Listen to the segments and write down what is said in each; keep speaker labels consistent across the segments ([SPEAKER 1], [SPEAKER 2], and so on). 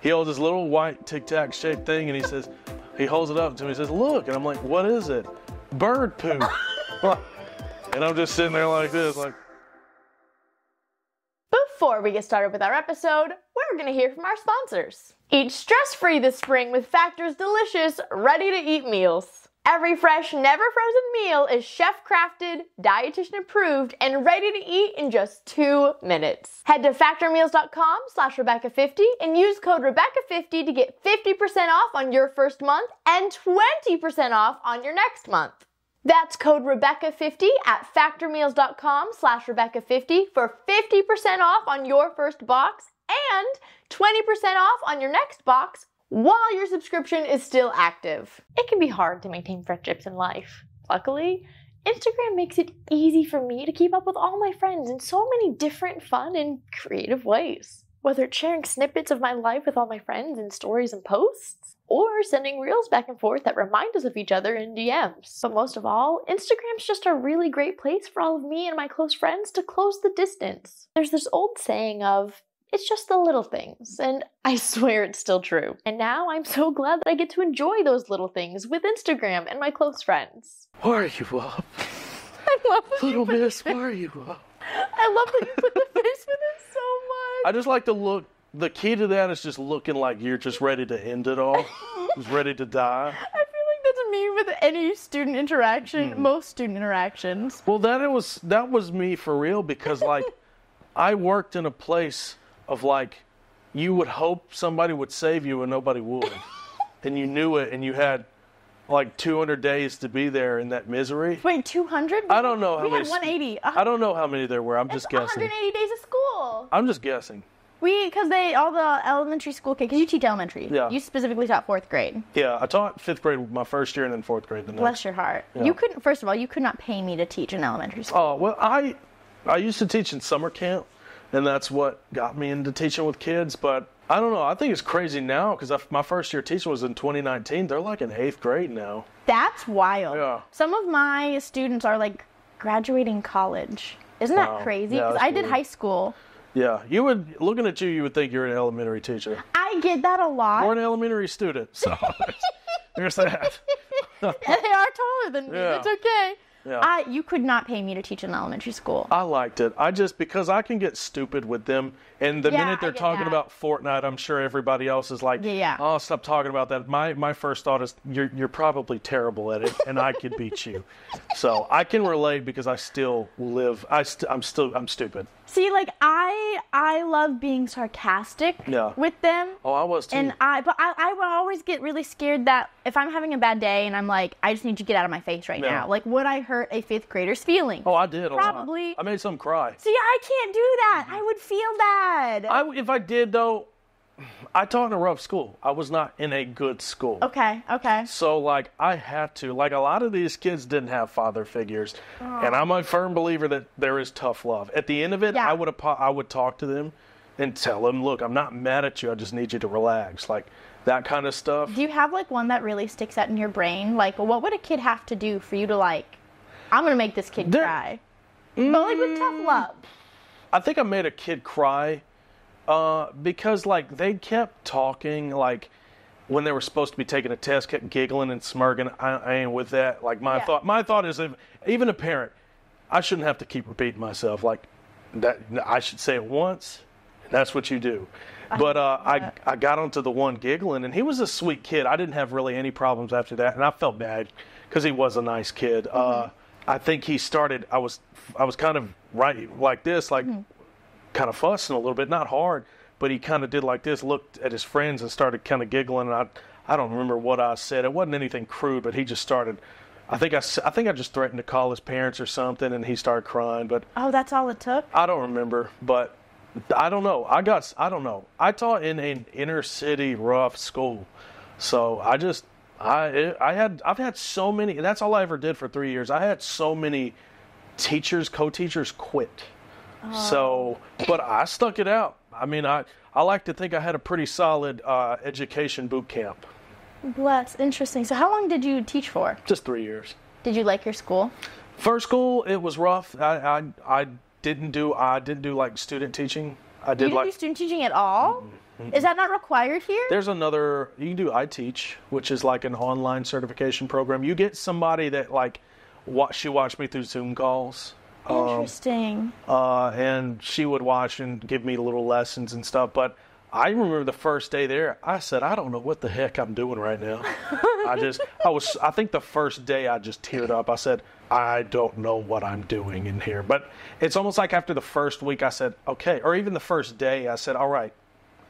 [SPEAKER 1] he holds this little white Tic Tac shaped thing, and he holds it up to me. He says, "Look," and I'm like, "What is it?" "Bird poop." And I'm just sitting there like this, like.
[SPEAKER 2] Before we get started with our episode, we're going to hear from our sponsors. Eat stress-free this spring with Factor's delicious, ready-to-eat meals. Every fresh, never-frozen meal is chef-crafted, dietitian-approved, and ready to eat in just 2 minutes. Head to factormeals.com/Rebecca50 and use code Rebecca50 to get 50% off on your first month and 20% off on your next month. That's code Rebecca50 at factormeals.com/Rebecca50 for 50% off on your first box and 20% off on your next box while your subscription is still active. It can be hard to maintain friendships in life. Luckily, Instagram makes it easy for me to keep up with all my friends in so many different fun and creative ways. Whether it's sharing snippets of my life with all my friends in stories and posts, or sending reels back and forth that remind us of each other in DMs. But most of all, Instagram's just a really great place for all of me and my close friends to close the distance. There's this old saying of, it's just the little things, and I swear it's still true. And now I'm so glad that I get to enjoy those little things with Instagram and my close friends.
[SPEAKER 1] Why are you up?
[SPEAKER 2] I love that
[SPEAKER 1] Little miss, why are you up?
[SPEAKER 2] I love that you put the face in it so much.
[SPEAKER 1] I just like to look. The key to that is just looking like you're just ready to end it all. Just ready to die.
[SPEAKER 2] I feel like that's me with any student interaction, most student interactions.
[SPEAKER 1] Well, that was me for real, because like I worked in a place of like you would hope somebody would save you and nobody would. And you knew it, and you had like 200 days to be there in that misery.
[SPEAKER 2] Wait, 200?
[SPEAKER 1] I don't know how many.
[SPEAKER 2] We had 180.
[SPEAKER 1] I don't know how many there were. I'm just guessing.
[SPEAKER 2] 180 days of school.
[SPEAKER 1] I'm just guessing.
[SPEAKER 2] Because all the elementary school kids, because you teach elementary.
[SPEAKER 1] Yeah.
[SPEAKER 2] You specifically taught 4th grade.
[SPEAKER 1] Yeah, I taught 5th grade my first year and then 4th grade the next.
[SPEAKER 2] Bless your heart.
[SPEAKER 1] Yeah.
[SPEAKER 2] You couldn't, first of all, you could not pay me to teach in elementary school.
[SPEAKER 1] Oh, well, I used to teach in summer camp, and that's what got me into teaching with kids, but I don't know. I think it's crazy now, because my first year teaching was in 2019. They're like in 8th grade now.
[SPEAKER 2] That's wild.
[SPEAKER 1] Yeah.
[SPEAKER 2] Some of my students are like graduating college. Isn't that crazy?
[SPEAKER 1] Yeah,
[SPEAKER 2] Because
[SPEAKER 1] that's
[SPEAKER 2] I did
[SPEAKER 1] weird.
[SPEAKER 2] high school.
[SPEAKER 1] Yeah, looking at you, you would think you're an elementary teacher.
[SPEAKER 2] I get that a lot.
[SPEAKER 1] Or an elementary student, so there's that.
[SPEAKER 2] And they are taller than me.
[SPEAKER 1] Yeah.
[SPEAKER 2] It's okay.
[SPEAKER 1] Yeah.
[SPEAKER 2] You could not pay me to teach in elementary school.
[SPEAKER 1] I liked it. because I can get stupid with them, and the minute they're
[SPEAKER 2] I get
[SPEAKER 1] talking
[SPEAKER 2] that.
[SPEAKER 1] about Fortnite, I'm sure everybody else is like,
[SPEAKER 2] Yeah.
[SPEAKER 1] "Oh, stop talking about that." My first thought is, you're probably terrible at it, and I could beat you. So I can relate, because I still live. I'm stupid.
[SPEAKER 2] See, like I love being sarcastic with them.
[SPEAKER 1] Oh, I was too.
[SPEAKER 2] And I will always get really scared that if I'm having a bad day and I'm like, I just need you to get out of my face right now. Like, would I hurt a 5th grader's feelings?
[SPEAKER 1] Oh, I did a lot.
[SPEAKER 2] Probably.
[SPEAKER 1] I made some cry.
[SPEAKER 2] See, I can't do that. I would feel bad.
[SPEAKER 1] If I did, though, I taught in a rough school. I was not in a good school.
[SPEAKER 2] Okay.
[SPEAKER 1] So, like, I had to. Like, a lot of these kids didn't have father figures. And I'm a firm believer that there is tough love. At the end of it, I would talk to them and tell them, look, I'm not mad at you. I just need you to relax. Like, that kind of stuff.
[SPEAKER 2] Do you have, like, one that really sticks out in your brain? Like, what would a kid have to do for you to, like, I'm going to make this kid cry? But, like, with tough love.
[SPEAKER 1] I think I made a kid cry because, like, they kept talking, like, when they were supposed to be taking a test, kept giggling and smirking. I ain't with that. Like, my thought is, if even a parent, I shouldn't have to keep repeating myself. Like, that I should say it once, and that's what you do. But I got onto the one giggling, and he was a sweet kid. I didn't have really any problems after that, and I felt bad because he was a nice kid. I think he started, I was kind of right like this, like kind of fussing a little bit, not hard, but he kind of did like this, looked at his friends and started kind of giggling, and I don't remember what I said. It wasn't anything crude, but he just started, I think I just threatened to call his parents or something, and he started crying, but.
[SPEAKER 2] Oh, that's all it took?
[SPEAKER 1] I don't remember, but I don't know. I don't know. I taught in an inner city rough school, so I've had so many. That's all I ever did for 3 years. I had so many co-teachers quit. So, but I stuck it out. I mean, I like to think I had a pretty solid education boot camp.
[SPEAKER 2] Bless. Interesting. So how long did you teach for?
[SPEAKER 1] Just 3 years.
[SPEAKER 2] Did you like your school?
[SPEAKER 1] First school, it was rough. I didn't do like student teaching. I did
[SPEAKER 2] You didn't do student teaching at all?
[SPEAKER 3] Is that not required here?
[SPEAKER 1] There's another, you can do iTeach, which is like an online certification program. You get somebody that like, she watched me through Zoom calls.
[SPEAKER 3] Interesting.
[SPEAKER 1] And she would watch and give me little lessons and stuff. But I remember the first day there, I said, I don't know what the heck I'm doing right now. I think the first day I just teared up. I said, I don't know what I'm doing in here. But it's almost like after the first week I said, okay, or even the first day I said, all right,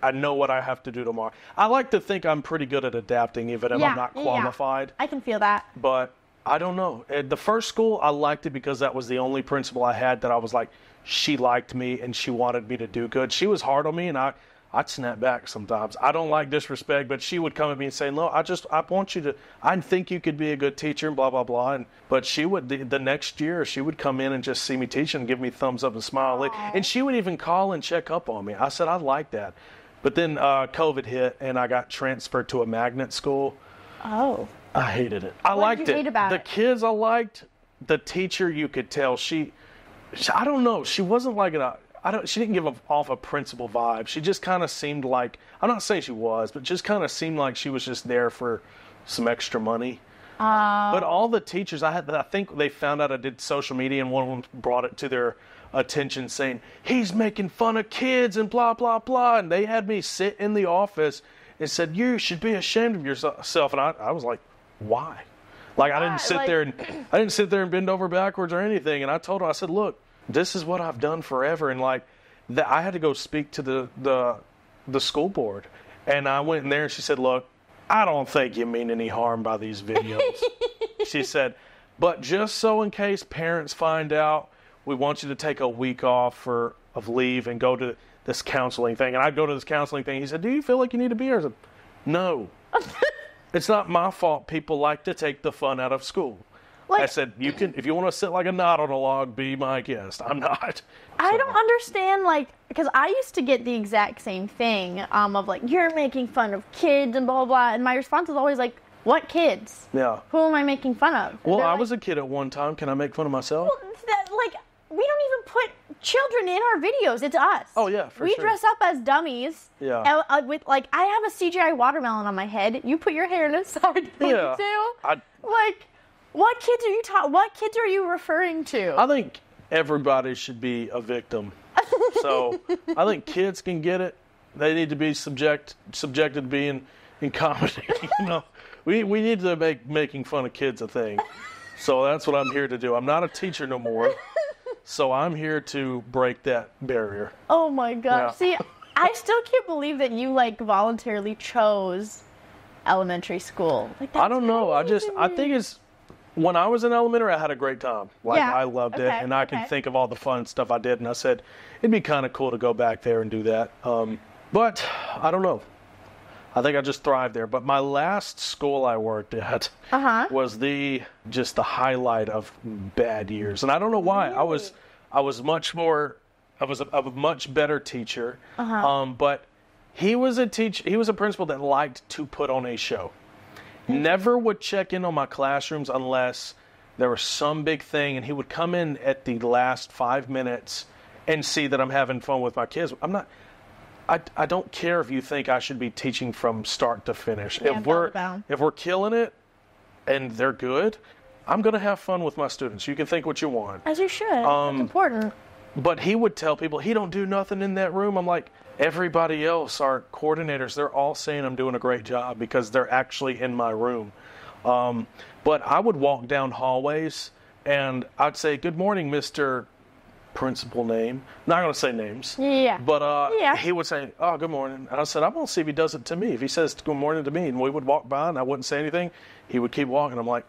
[SPEAKER 1] I know what I have to do tomorrow. I like to think I'm pretty good at adapting even if I'm not qualified.
[SPEAKER 3] I can feel that.
[SPEAKER 1] But I don't know. At the first school, I liked it because that was the only principal I had that I was like, she liked me and she wanted me to do good. She was hard on me and I'd snap back sometimes. I don't like disrespect, but she would come at me and say, no, I want you to, I think you could be a good teacher and blah, blah, blah. But she would, the next year, she would come in and just see me teach and give me thumbs up and smile.
[SPEAKER 3] Aww.
[SPEAKER 1] And she would even call and check up on me. I said, I like that. But then COVID hit and I got transferred to a magnet school.
[SPEAKER 3] Oh.
[SPEAKER 1] I hated it. I liked it.
[SPEAKER 3] What did you hate about it?
[SPEAKER 1] The kids I liked. The teacher, you could tell she I don't know. She wasn't like she didn't give off a principal vibe. She just kind of seemed like, I'm not saying she was, but just kind of seemed like she was just there for some extra money. But all the teachers I think they found out I did social media and one of them brought it to their attention saying, he's making fun of kids and blah, blah, blah. And they had me sit in the office and said, you should be ashamed of yourself. And I was like, why? Like I didn't sit there and bend over backwards or anything. And I told her, I said, look, this is what I've done forever. And like I had to go speak to the school board. And I went in there and she said, look, I don't think you mean any harm by these videos. She said, but just so in case parents find out, we want you to take a week off of leave and go to this counseling thing. And I'd go to this counseling thing. He said, do you feel like you need to be here? I said, no. It's not my fault people like to take the fun out of school. I said, if you want to sit like a knot on a log, be my guest. I'm not.
[SPEAKER 3] I don't understand, because I used to get the exact same thing of, you're making fun of kids and blah, blah, blah. And my response was always, what kids?
[SPEAKER 1] Yeah.
[SPEAKER 3] Who am I making fun of?
[SPEAKER 1] Well, I was a kid at one time. Can I make fun of myself?
[SPEAKER 3] Well, we don't even put children in our videos. It's us.
[SPEAKER 1] Oh, yeah, for sure.
[SPEAKER 3] We dress up as dummies.
[SPEAKER 1] Yeah.
[SPEAKER 3] I have a CGI watermelon on my head. You put your hair in a side ponytail.
[SPEAKER 1] Yeah.
[SPEAKER 3] What kids are you What kids are you referring to?
[SPEAKER 1] I think everybody should be a victim. So I think kids can get it. They need to be subjected to being in comedy. We need to make making fun of kids a thing. So that's what I'm here to do. I'm not a teacher no more. So I'm here to break that barrier.
[SPEAKER 3] Oh my gosh.
[SPEAKER 1] Yeah.
[SPEAKER 3] See, I still can't believe that you voluntarily chose elementary school.
[SPEAKER 1] I don't know. I think it's when I was in elementary, I had a great time. I loved it, and I can think of all the fun stuff I did. And I said it'd be kind of cool to go back there and do that. But I don't know. I think I just thrived there. But my last school I worked at was the highlight of bad years, and I don't know why. Really? I was a much better teacher. But he was a principal that liked to put on a show. Never would check in on my classrooms unless there was some big thing, and he would come in at the last 5 minutes and see that I'm having fun with my kids. I don't care if you think I should be teaching from start to finish.
[SPEAKER 3] Yeah,
[SPEAKER 1] if we're killing it and they're good, I'm going to have fun with my students. You can think what you want.
[SPEAKER 3] As you should. That's important.
[SPEAKER 1] But he would tell people, he don't do nothing in that room. I'm like, everybody else, our coordinators, they're all saying I'm doing a great job because they're actually in my room. But I would walk down hallways and I'd say, good morning, Mr. Principal name. Not going to say names.
[SPEAKER 3] Yeah.
[SPEAKER 1] But he would say, oh, good morning. And I said, I'm going to see if he does it to me. If he says good morning to me and we would walk by and I wouldn't say anything, he would keep walking. I'm like,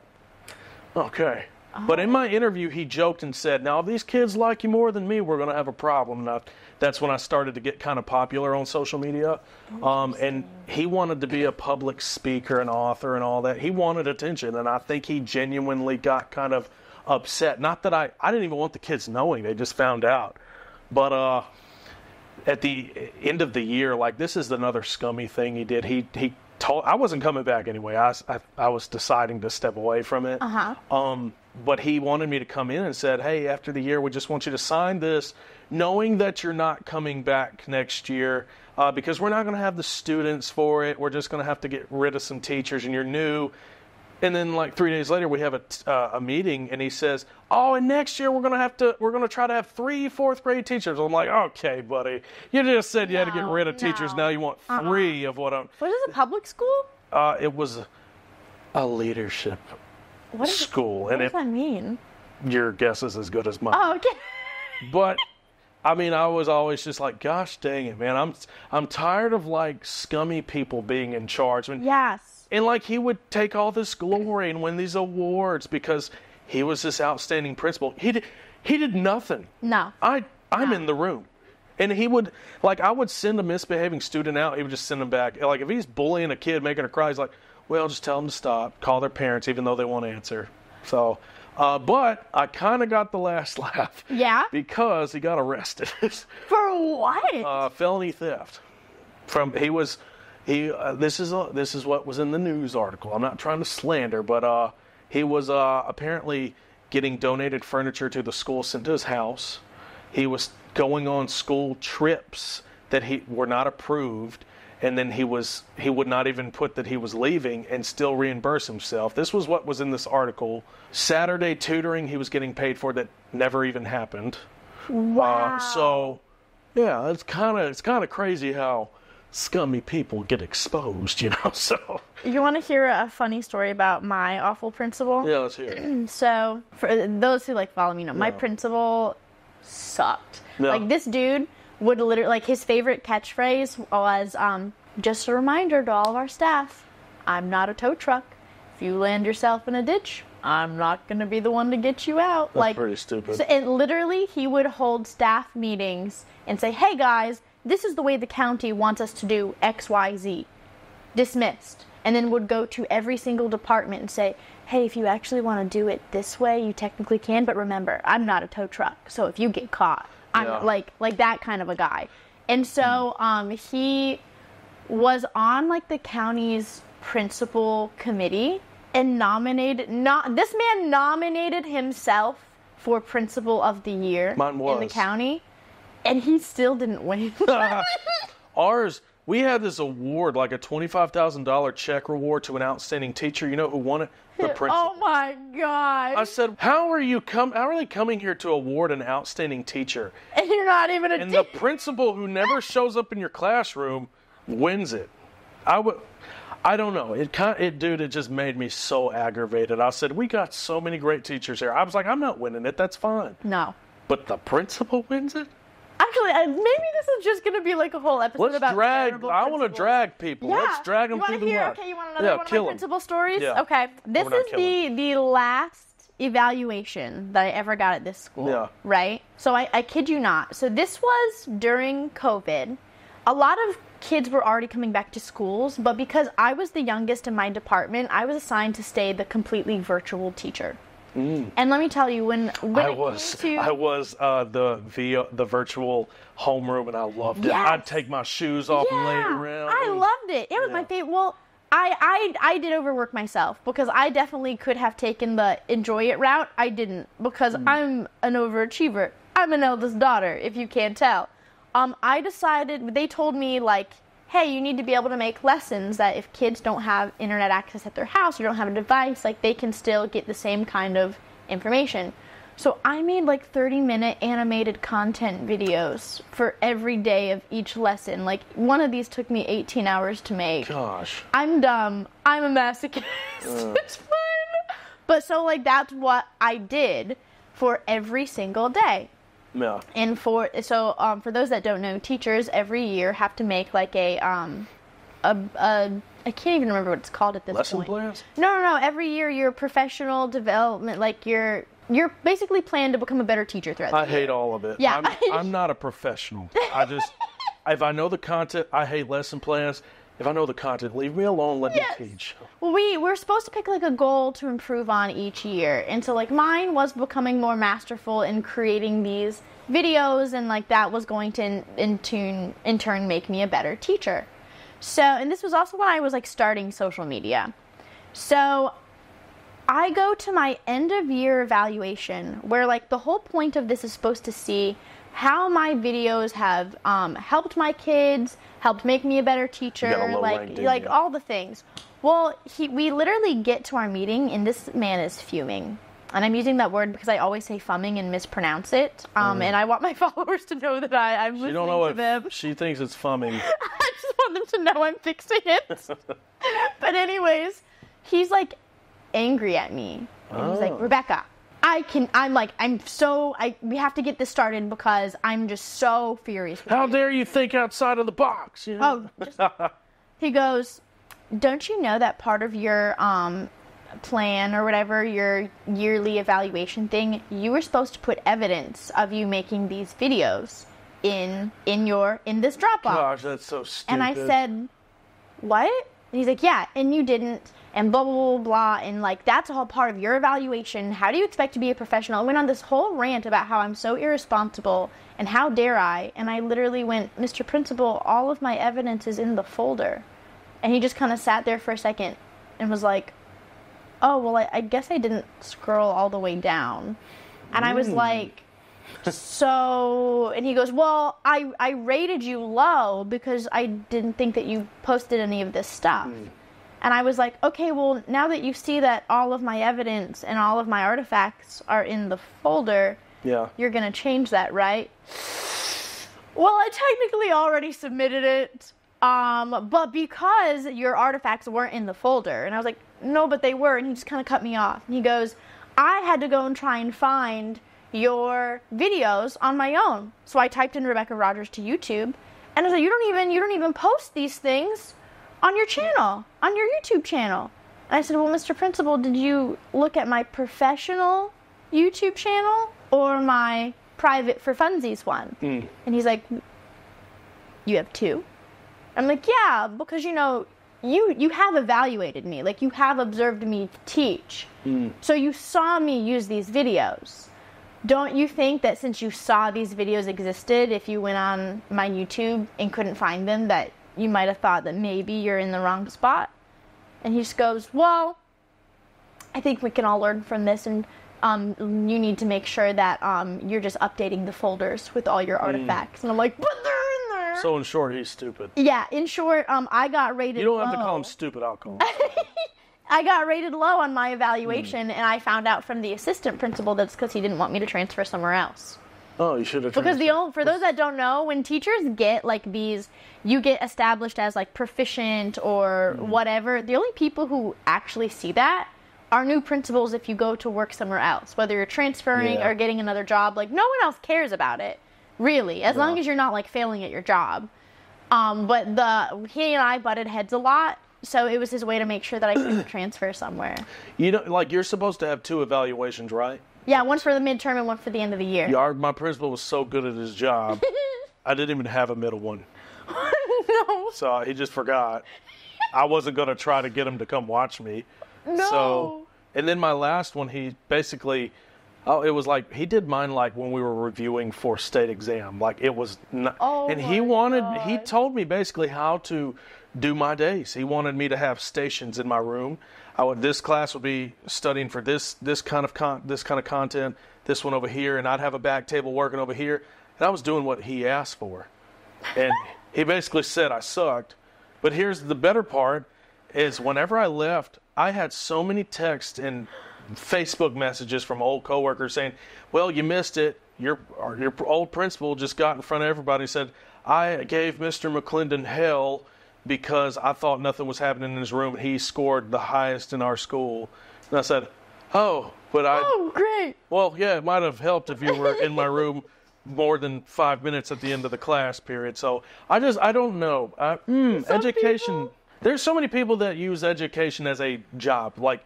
[SPEAKER 1] okay. Oh. But in my interview, he joked and said, now, if these kids like you more than me, we're going to have a problem. And that's when I started to get kind of popular on social media. And he wanted to be a public speaker and author and all that. He wanted attention. And I think he genuinely got kind of upset. Not that I didn't even want the kids knowing. They just found out. But at the end of the year, this is another scummy thing he did. He told, I wasn't coming back anyway. I was deciding to step away from it. But he wanted me to come in and said, hey, after the year, we just want you to sign this, knowing that you're not coming back next year. because we're not going to have the students for it. We're just going to have to get rid of some teachers, and you're new. And then like 3 days later, we have a meeting, and he says, "Oh, and next year we're going to try to have 3 fourth grade teachers." I'm like, "Okay, buddy, you just said you had to get rid of teachers. Now you want 3 of what I'm."
[SPEAKER 3] What is a public school?
[SPEAKER 1] It was a leadership school,
[SPEAKER 3] What does that mean?
[SPEAKER 1] Your guess is as good as mine.
[SPEAKER 3] Oh, okay.
[SPEAKER 1] But I mean, I was always just like, "Gosh dang it, man! I'm tired of like scummy people being in charge."
[SPEAKER 3] Yes.
[SPEAKER 1] And like he would take all this glory and win these awards because he was this outstanding principal. He did nothing.
[SPEAKER 3] No.
[SPEAKER 1] I'm in the room. And he would, like, I would send a misbehaving student out. He would just send them back. Like, if he's bullying a kid, making her cry, he's like, "Well, just tell them to stop. Call their parents, even though they won't answer." So, but I kind of got the last laugh.
[SPEAKER 3] Yeah?
[SPEAKER 1] Because he got arrested.
[SPEAKER 3] For what?
[SPEAKER 1] Felony theft. This is what was in the news article. I'm not trying to slander, but he was apparently getting donated furniture to the school sent to his house. He was going on school trips that were not approved, and then he would not even put that he was leaving and still reimburse himself. This was what was in this article. Saturday tutoring he was getting paid for that never even happened.
[SPEAKER 3] Wow.
[SPEAKER 1] So yeah, it's kind of crazy how scummy people get exposed, you know. So
[SPEAKER 3] You want to hear a funny story about my awful principal?
[SPEAKER 1] yeah, let's hear it.
[SPEAKER 3] So, for those who follow me know, my
[SPEAKER 1] Yeah.
[SPEAKER 3] principal sucked.
[SPEAKER 1] Yeah.
[SPEAKER 3] Like, this dude would literally, his favorite catchphrase was, "Just a reminder to all of our staff, I'm not a tow truck. If you land yourself in a ditch, I'm not going to be the one to get you out."
[SPEAKER 1] That's pretty stupid.
[SPEAKER 3] So, and literally, he would hold staff meetings and say, "Hey guys, this is the way the county wants us to do XYZ. Dismissed." And then would go to every single department and say, "Hey, if you actually want to do it this way, you technically can, but remember, I'm not a tow truck, so if you get caught," I'm
[SPEAKER 1] Yeah.
[SPEAKER 3] like that kind of a guy. And so he was on the county's principal committee and this man nominated himself for principal of the year
[SPEAKER 1] Mine
[SPEAKER 3] in the
[SPEAKER 1] was.
[SPEAKER 3] county, and he still didn't win.
[SPEAKER 1] Ours, we had this award, like a $25,000 check reward to an outstanding teacher. You know who won it? The principal.
[SPEAKER 3] Oh my god.
[SPEAKER 1] I said, how are they coming here to award an outstanding teacher?
[SPEAKER 3] And you're not even a
[SPEAKER 1] And the principal who never shows up in your classroom wins it. I don't know. It just made me so aggravated. I said, we got so many great teachers here. I was like, I'm not winning it. That's fine.
[SPEAKER 3] No.
[SPEAKER 1] But the principal wins it?
[SPEAKER 3] Actually, maybe this is just going to be a whole episode about terrible
[SPEAKER 1] I want to
[SPEAKER 3] principals.
[SPEAKER 1] drag people.
[SPEAKER 3] Yeah.
[SPEAKER 1] Let's drag them
[SPEAKER 3] you
[SPEAKER 1] through the
[SPEAKER 3] hear?
[SPEAKER 1] mud.
[SPEAKER 3] Okay, you want another one of my
[SPEAKER 1] 'em.
[SPEAKER 3] principal stories?
[SPEAKER 1] Yeah.
[SPEAKER 3] Okay. This
[SPEAKER 1] We're not
[SPEAKER 3] is the last evaluation that I ever got at this school.
[SPEAKER 1] Yeah.
[SPEAKER 3] Right? So I kid you not. So this was during COVID. A lot of kids were already coming back to schools, but because I was the youngest in my department, I was assigned to stay the completely virtual teacher. And let me tell you, when
[SPEAKER 1] I
[SPEAKER 3] it
[SPEAKER 1] was
[SPEAKER 3] came to
[SPEAKER 1] the virtual homeroom, and I loved it.
[SPEAKER 3] Yes.
[SPEAKER 1] I'd take my shoes off and lay around.
[SPEAKER 3] I loved it. It was my favorite. Well, I did overwork myself because I definitely could have taken the enjoy it route. I didn't because I'm an overachiever. I'm an eldest daughter, if you can't tell. I decided, they told me hey, you need to be able to make lessons that if kids don't have internet access at their house or don't have a device, they can still get the same kind of information. So I made 30-minute animated content videos for every day of each lesson. One of these took me 18 hours to make.
[SPEAKER 1] Gosh.
[SPEAKER 3] I'm dumb. I'm a masochist. It's fun. But so that's what I did for every single day.
[SPEAKER 1] Yeah.
[SPEAKER 3] And for those that don't know, teachers every year have to make I can't even remember what it's called at this
[SPEAKER 1] Lesson
[SPEAKER 3] point.
[SPEAKER 1] plans?
[SPEAKER 3] No. Every year your professional development, you're basically planned to become a better teacher throughout the year.
[SPEAKER 1] I hate all of it.
[SPEAKER 3] Yeah.
[SPEAKER 1] I'm not a professional. If I know the content, I hate lesson plans. If I know the content, leave me alone. Let me teach.
[SPEAKER 3] Well, we're supposed to pick a goal to improve on each year, and so mine was becoming more masterful in creating these videos, and that was going to in turn make me a better teacher. So, and this was also when I was starting social media. So I go to my end of year evaluation where the whole point of this is supposed to see how my videos have helped my kids, helped make me a better teacher,
[SPEAKER 1] You got a low rank, didn't
[SPEAKER 3] like
[SPEAKER 1] you?
[SPEAKER 3] all the things. Well, we literally get to our meeting, and this man is fuming. And I'm using that word because I always say fumming and mispronounce it. And I want my followers to know that I'm listening
[SPEAKER 1] You don't know
[SPEAKER 3] to them.
[SPEAKER 1] she thinks it's fumming.
[SPEAKER 3] I just want them to know I'm fixing it. But anyways, he's like angry at me. And he's like, Rebecca, we have to get this started because I'm just so furious with
[SPEAKER 1] How
[SPEAKER 3] you.
[SPEAKER 1] dare you think outside of the box? You know?
[SPEAKER 3] He goes, don't you know that part of your plan or whatever, your yearly evaluation thing, you were supposed to put evidence of you making these videos in this Dropbox.
[SPEAKER 1] Gosh, that's so stupid.
[SPEAKER 3] And I said, what? And he's like, yeah, and you didn't, and blah, blah, blah, blah, and like, that's all part of your evaluation. How do you expect to be a professional? I went on this whole rant about how I'm so irresponsible, and how dare I, and I literally went, Mr. Principal, all of my evidence is in the folder. And he just kind of sat there for a second and was like, oh, well, I guess I didn't scroll all the way down. And I was like, so, and he goes, well, I rated you low because I didn't think that you posted any of this stuff. And I was like, okay, well, now that you see that all of my evidence and all of my artifacts are in the folder, you're going to change that, right? Well, I technically already submitted it, but because your artifacts weren't in the folder. And I was like, no, but they were. And he just kind of cut me off. And he goes, I had to go and try and find your videos on my own. So I typed in Rebecca Rogers to YouTube, and I was like, you don't even post these things on your channel, on your YouTube channel. And I said, well, Mr. Principal, did you look at my professional YouTube channel or my private for funsies one? And he's like, you have two? I'm like, yeah, because you have evaluated me, like you have observed me teach. So you saw me use these videos. Don't you think that since you saw these videos existed, if you went on my YouTube and couldn't find them, that you might have thought that maybe you're in the wrong spot? And he just goes, well, I think we can all learn from this, and you need to make sure that you're just updating the folders with all your artifacts. And I'm like, but they're in there.
[SPEAKER 1] So in short, he's stupid.
[SPEAKER 3] Yeah, in short, I got rated low.
[SPEAKER 1] You don't have to call him stupid, I'll call him.
[SPEAKER 3] I got rated low on my evaluation, and I found out from the assistant principal that's because he didn't want me to transfer somewhere else.
[SPEAKER 1] Oh, you should have
[SPEAKER 3] Because for those that don't know, when teachers get like these, you get established as like proficient or whatever, the only people who actually see that are new principals if you go to work somewhere else. Whether you're transferring or getting another job, like no one else cares about it, really, as long as you're not like failing at your job. But he and I butted heads a lot. So it was his way to make sure that I couldn't transfer somewhere.
[SPEAKER 1] You know, like you're supposed to have 2 evaluations, right?
[SPEAKER 3] Yeah, one for the midterm and one for the end of the year.
[SPEAKER 1] My principal was so good at his job, I didn't even have a middle one.
[SPEAKER 3] No.
[SPEAKER 1] So he just forgot. I wasn't going to try to get him to come watch me.
[SPEAKER 3] No.
[SPEAKER 1] So, and then my last one, he basically, it was like, he did mine like when we were reviewing for state exam. Like it was, and he told me basically how to do my days. He wanted me to have stations in my room. This class would be studying for this kind of content, this one over here, and I'd have a back table working over here. And I was doing what he asked for. And he basically said I sucked. But here's the better part is whenever I left, I had so many texts and Facebook messages from old coworkers saying, well, you missed it. Your old principal just got in front of everybody and said, I gave Mr. McClendon hell because I thought nothing was happening in his room. He scored the highest in our school. And I said, oh, great. Well, yeah, it might have helped if you were in my room more than 5 minutes at the end of the class period. So I don't know. Education. There's so many people that use education as a job. Like,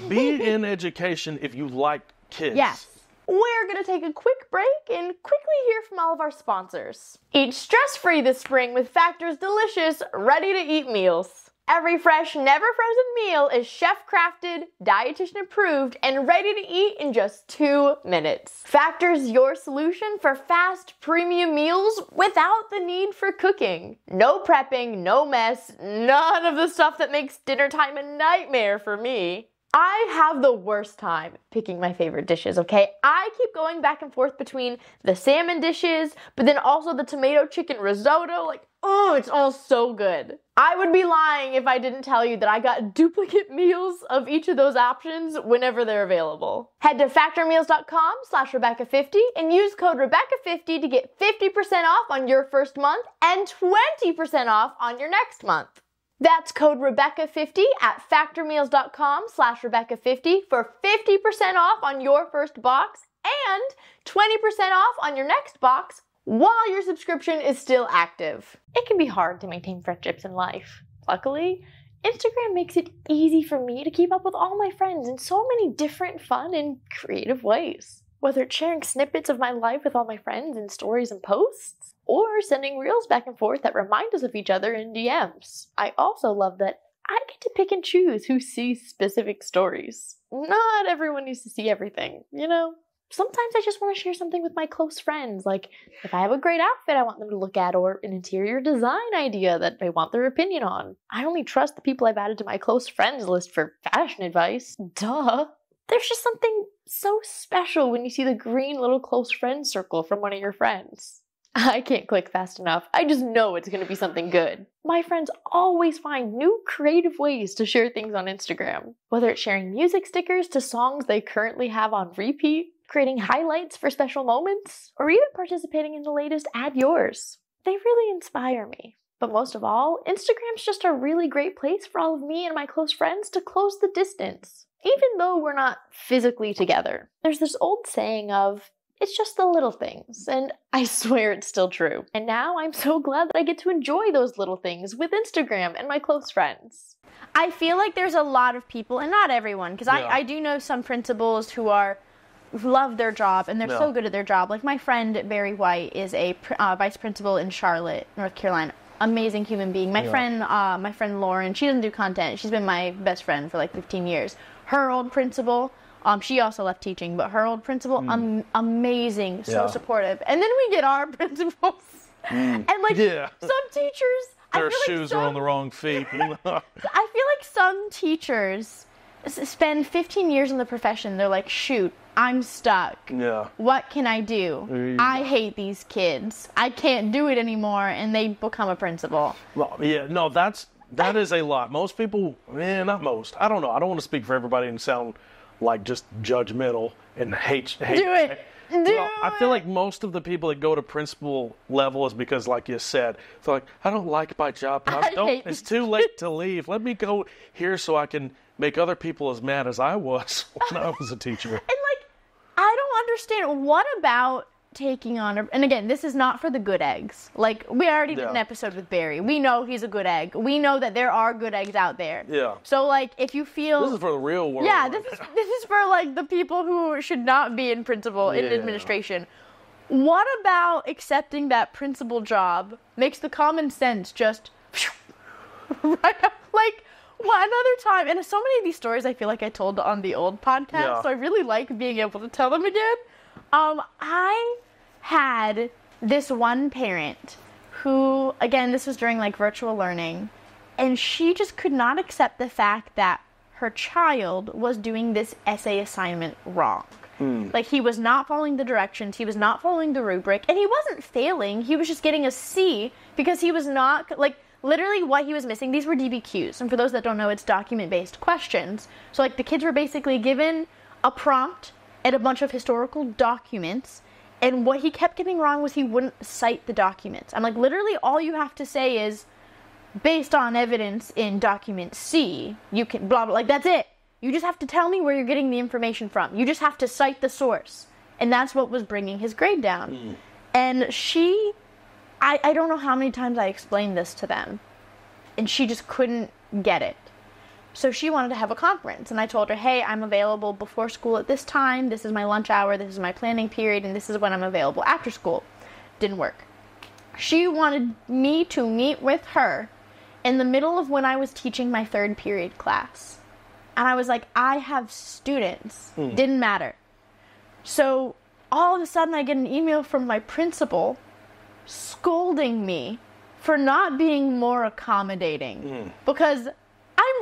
[SPEAKER 1] be in education if you like kids.
[SPEAKER 2] Yes. We're going to take a quick break and quickly hear from all of our sponsors. Eat stress-free this spring with Factor's delicious, ready-to-eat meals. Every fresh, never-frozen meal is chef-crafted, dietitian-approved, and ready to eat in just 2 minutes. Factor's your solution for fast, premium meals without the need for cooking. No prepping, no mess, none of the stuff that makes dinner time a nightmare for me. I have the worst time picking my favorite dishes, okay? I keep going back and forth between the salmon dishes, but then also the tomato chicken risotto. Like, oh, it's all so good. I would be lying if I didn't tell you that I got duplicate meals of each of those options whenever they're available. Head to factormeals.com/Rebecca50 and use code Rebecca50 to get 50% off on your first month and 20% off on your next month. That's code Rebecca50 at factormeals.com/Rebecca50 for 50% off on your first box and 20% off on your next box while your subscription is still active. It can be hard to maintain friendships in life. Luckily, Instagram makes it easy for me to keep up with all my friends in so many different, fun, and creative ways. Whether it's sharing snippets of my life with all my friends in stories and posts, or sending reels back and forth that remind us of each other in DMs. I also love that I get to pick and choose who sees specific stories. Not everyone needs to see everything, you know? Sometimes I just want to share something with my close friends, like if I have a great outfit I want them to look at, or an interior design idea that I want their opinion on. I only trust the people I've added to my close friends list for fashion advice. Duh. There's just something so special when you see the green little close friend circle from one of your friends. I can't click fast enough. I just know it's going to be something good. My friends always find new creative ways to share things on Instagram. Whether it's sharing music stickers to songs they currently have on repeat, creating highlights for special moments, or even participating in the latest Add Yours. They really inspire me. But most of all, Instagram's just a really great place for all of me and my close friends to close the distance, even though we're not physically together. There's this old saying of, it's just the little things, and I swear it's still true. And now I'm so glad that I get to enjoy those little things with Instagram and my close friends.
[SPEAKER 3] I feel like there's a lot of people, and not everyone, because I do know some principals who love their job, and they're so good at their job. Like my friend Barry White is a vice principal in Charlotte, North Carolina. Amazing human being. My friend Lauren, she doesn't do content. She's been my best friend for like 15 years. Her old principal, she also left teaching, but her old principal, amazing, so supportive. And then we get our principals, and like some teachers,
[SPEAKER 1] their shoes are on the wrong feet.
[SPEAKER 3] I feel like some teachers spend 15 years in the profession. They're like, shoot, I'm stuck. Yeah. What can I do? I hate these kids. I can't do it anymore, and they become a principal.
[SPEAKER 1] Well, yeah, no, that is a lot. Most people, not most. I don't know. I don't want to speak for everybody and sound like just judgmental and hate.
[SPEAKER 3] Do it.
[SPEAKER 1] I feel like most of the people that go to principal level is because, like you said, they're like, I don't like my job. It's too late to leave. Let me go here so I can make other people as mad as I was when I was a teacher.
[SPEAKER 3] And like, I don't understand. What about taking on and again, this is not for the good eggs. Like, we already did an episode with Barry. We know he's a good egg. We know that there are good eggs out there. Yeah. So like, if you feel
[SPEAKER 1] this is for the real world.
[SPEAKER 3] Yeah, this is for like the people who should not be in principal in administration. What about accepting that principal job makes the common sense just right up, like, well, another time, and so many of these stories I feel like I told on the old podcast, so I really like being able to tell them again. I had this one parent who, again, this was during like virtual learning, and she just could not accept the fact that her child was doing this essay assignment wrong. Like, he was not following the directions, he was not following the rubric, and he wasn't failing, he was just getting a C because he was not, like, literally what he was missing, these were DBQs, and for those that don't know, it's document-based questions. So, like, the kids were basically given a prompt and a bunch of historical documents, and what he kept getting wrong was he wouldn't cite the documents. I'm like, literally all you have to say is, based on evidence in document C, you can blah blah, like, that's it. You just have to tell me where you're getting the information from. You just have to cite the source. And that's what was bringing his grade down. And I don't know how many times I explained this to them, and she just couldn't get it. So she wanted to have a conference, and I told her, hey, I'm available before school at this time, this is my lunch hour, this is my planning period, and this is when I'm available after school. Didn't work. She wanted me to meet with her in the middle of when I was teaching my third period class. And I was like, I have students. Didn't matter. So all of a sudden I get an email from my principal scolding me for not being more accommodating. Because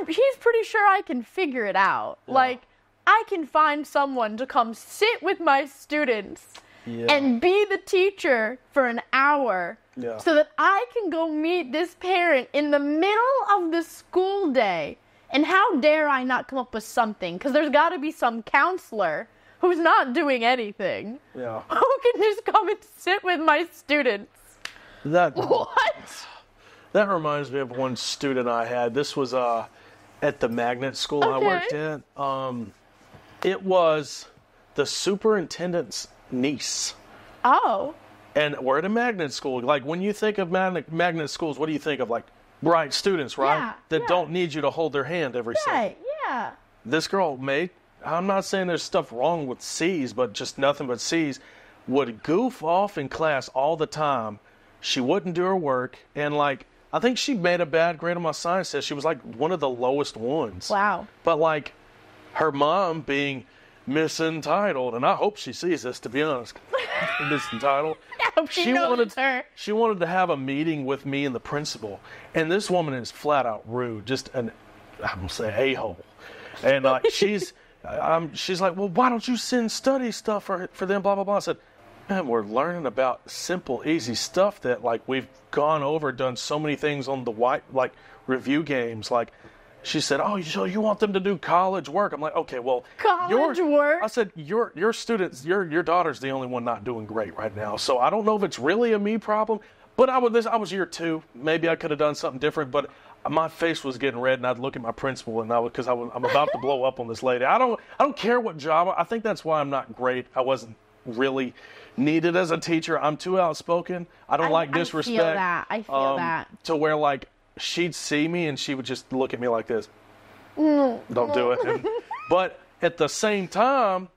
[SPEAKER 3] he's pretty sure I can figure it out.
[SPEAKER 1] Yeah.
[SPEAKER 3] Like, I can find someone to come sit with my students
[SPEAKER 1] Yeah.
[SPEAKER 3] and be the teacher for an hour
[SPEAKER 1] Yeah.
[SPEAKER 3] so that I can go meet this parent in the middle of the school day. And how dare I not come up with something? Because there's got to be some counselor who's not doing anything
[SPEAKER 1] Yeah.
[SPEAKER 3] who can just come and sit with my students.
[SPEAKER 1] That
[SPEAKER 3] What?
[SPEAKER 1] that reminds me of one student I had. This was at the magnet school I
[SPEAKER 3] Okay.
[SPEAKER 1] worked at. It was the superintendent's niece.
[SPEAKER 3] Oh.
[SPEAKER 1] And we're at a magnet school. Like, when you think of magnet schools, what do you think of? Like, bright students, right?
[SPEAKER 3] Yeah,
[SPEAKER 1] That
[SPEAKER 3] yeah.
[SPEAKER 1] don't need you to hold their hand every second.
[SPEAKER 3] Right, yeah.
[SPEAKER 1] This girl I'm not saying there's stuff wrong with C's, but just nothing but C's, would goof off in class all the time. She wouldn't do her work. And, like, I think she made a bad grade on my science test. She was, like, one of the lowest ones.
[SPEAKER 3] Wow.
[SPEAKER 1] But, like, her mom being misentitled, and I hope she sees this, to be honest. Misentitled.
[SPEAKER 3] I hope she knows it's her.
[SPEAKER 1] She wanted to have a meeting with me and the principal, and this woman is flat out rude, just I'm gonna say a-hole, and like she's like, well, why don't you send study stuff for them, blah blah blah. I said, man, we're learning about simple, easy stuff that like we've gone over, done so many things on the white like review games, like. She said, oh, so you want them to do college work? I'm like, okay, well,
[SPEAKER 3] College work?
[SPEAKER 1] I said, your students, your daughter's the only one not doing great right now. So I don't know if it's really a me problem, but I was year 2. Maybe I could have done something different, but my face was getting red, and I'd look at my principal, and I'm about to blow up on this lady. I don't care what job. I think that's why I'm not great. I wasn't really needed as a teacher. I'm too outspoken. I don't like disrespect.
[SPEAKER 3] I feel that.
[SPEAKER 1] To where like she'd see me and she would just look at me like this. Don't do it. But at the same time,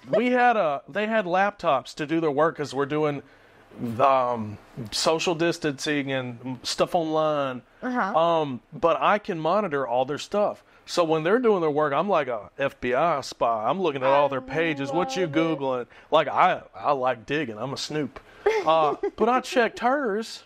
[SPEAKER 1] they had laptops to do their work because we're doing social distancing and stuff online. But I can monitor all their stuff. So when they're doing their work, I'm like a FBI spy. I'm looking at all their pages. What you Googling? Like I like digging. I'm a snoop. But I checked hers.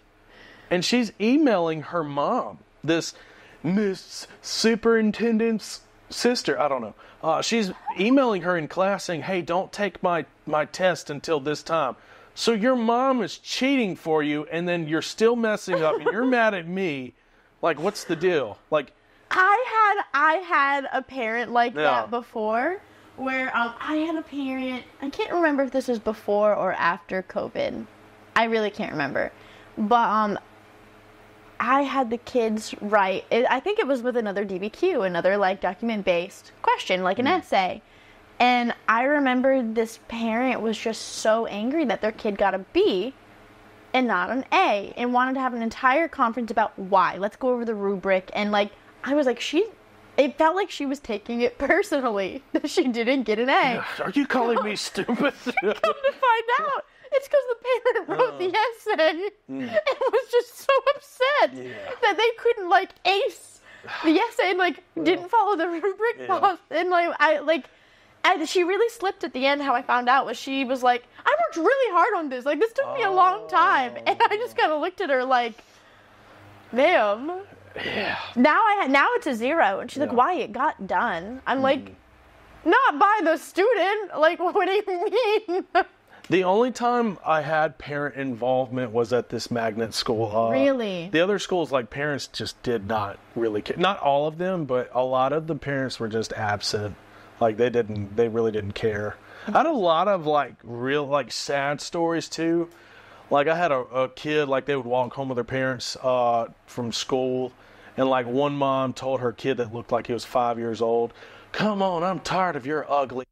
[SPEAKER 1] And she's emailing her mom, this Miss Superintendent's sister. I don't know. She's emailing her in class saying, hey, don't take my test until this time. So your mom is cheating for you, and then you're still messing up, and you're mad at me. Like, what's the deal? Like,
[SPEAKER 3] I had a parent like
[SPEAKER 1] Yeah.
[SPEAKER 3] that before, where I had a parent. I can't remember if this was before or after COVID. I really can't remember, but I had the kids write. I think it was with another DBQ, another like document-based question, like an essay. And I remember this parent was just so angry that their kid got a B and not an A, and wanted to have an entire conference about why. Let's go over the rubric. And like, I was like, it felt like she was taking it personally that she didn't get an A.
[SPEAKER 1] are you calling me stupid?
[SPEAKER 3] Come to find out, it's because the parent wrote the essay and was just so upset that they couldn't like ace the essay and like didn't follow the rubric boss. And she really slipped at the end. How I found out was she was like, I worked really hard on this. Like, this took me a long time. And I just kind of looked at her like, ma'am.
[SPEAKER 1] Yeah.
[SPEAKER 3] Now it's a 0. And she's like, why? It got done. I'm like, not by the student. Like, what do you mean?
[SPEAKER 1] The only time I had parent involvement was at this magnet school.
[SPEAKER 3] Really?
[SPEAKER 1] The other schools, like, parents just did not really care. Not all of them, but a lot of the parents were just absent. Like, they really didn't care. I had a lot of, like, real, like, sad stories, too. Like, I had a kid, like, they would walk home with their parents from school, and, like, one mom told her kid that looked like he was 5 years old, come on, I'm tired of your ugly.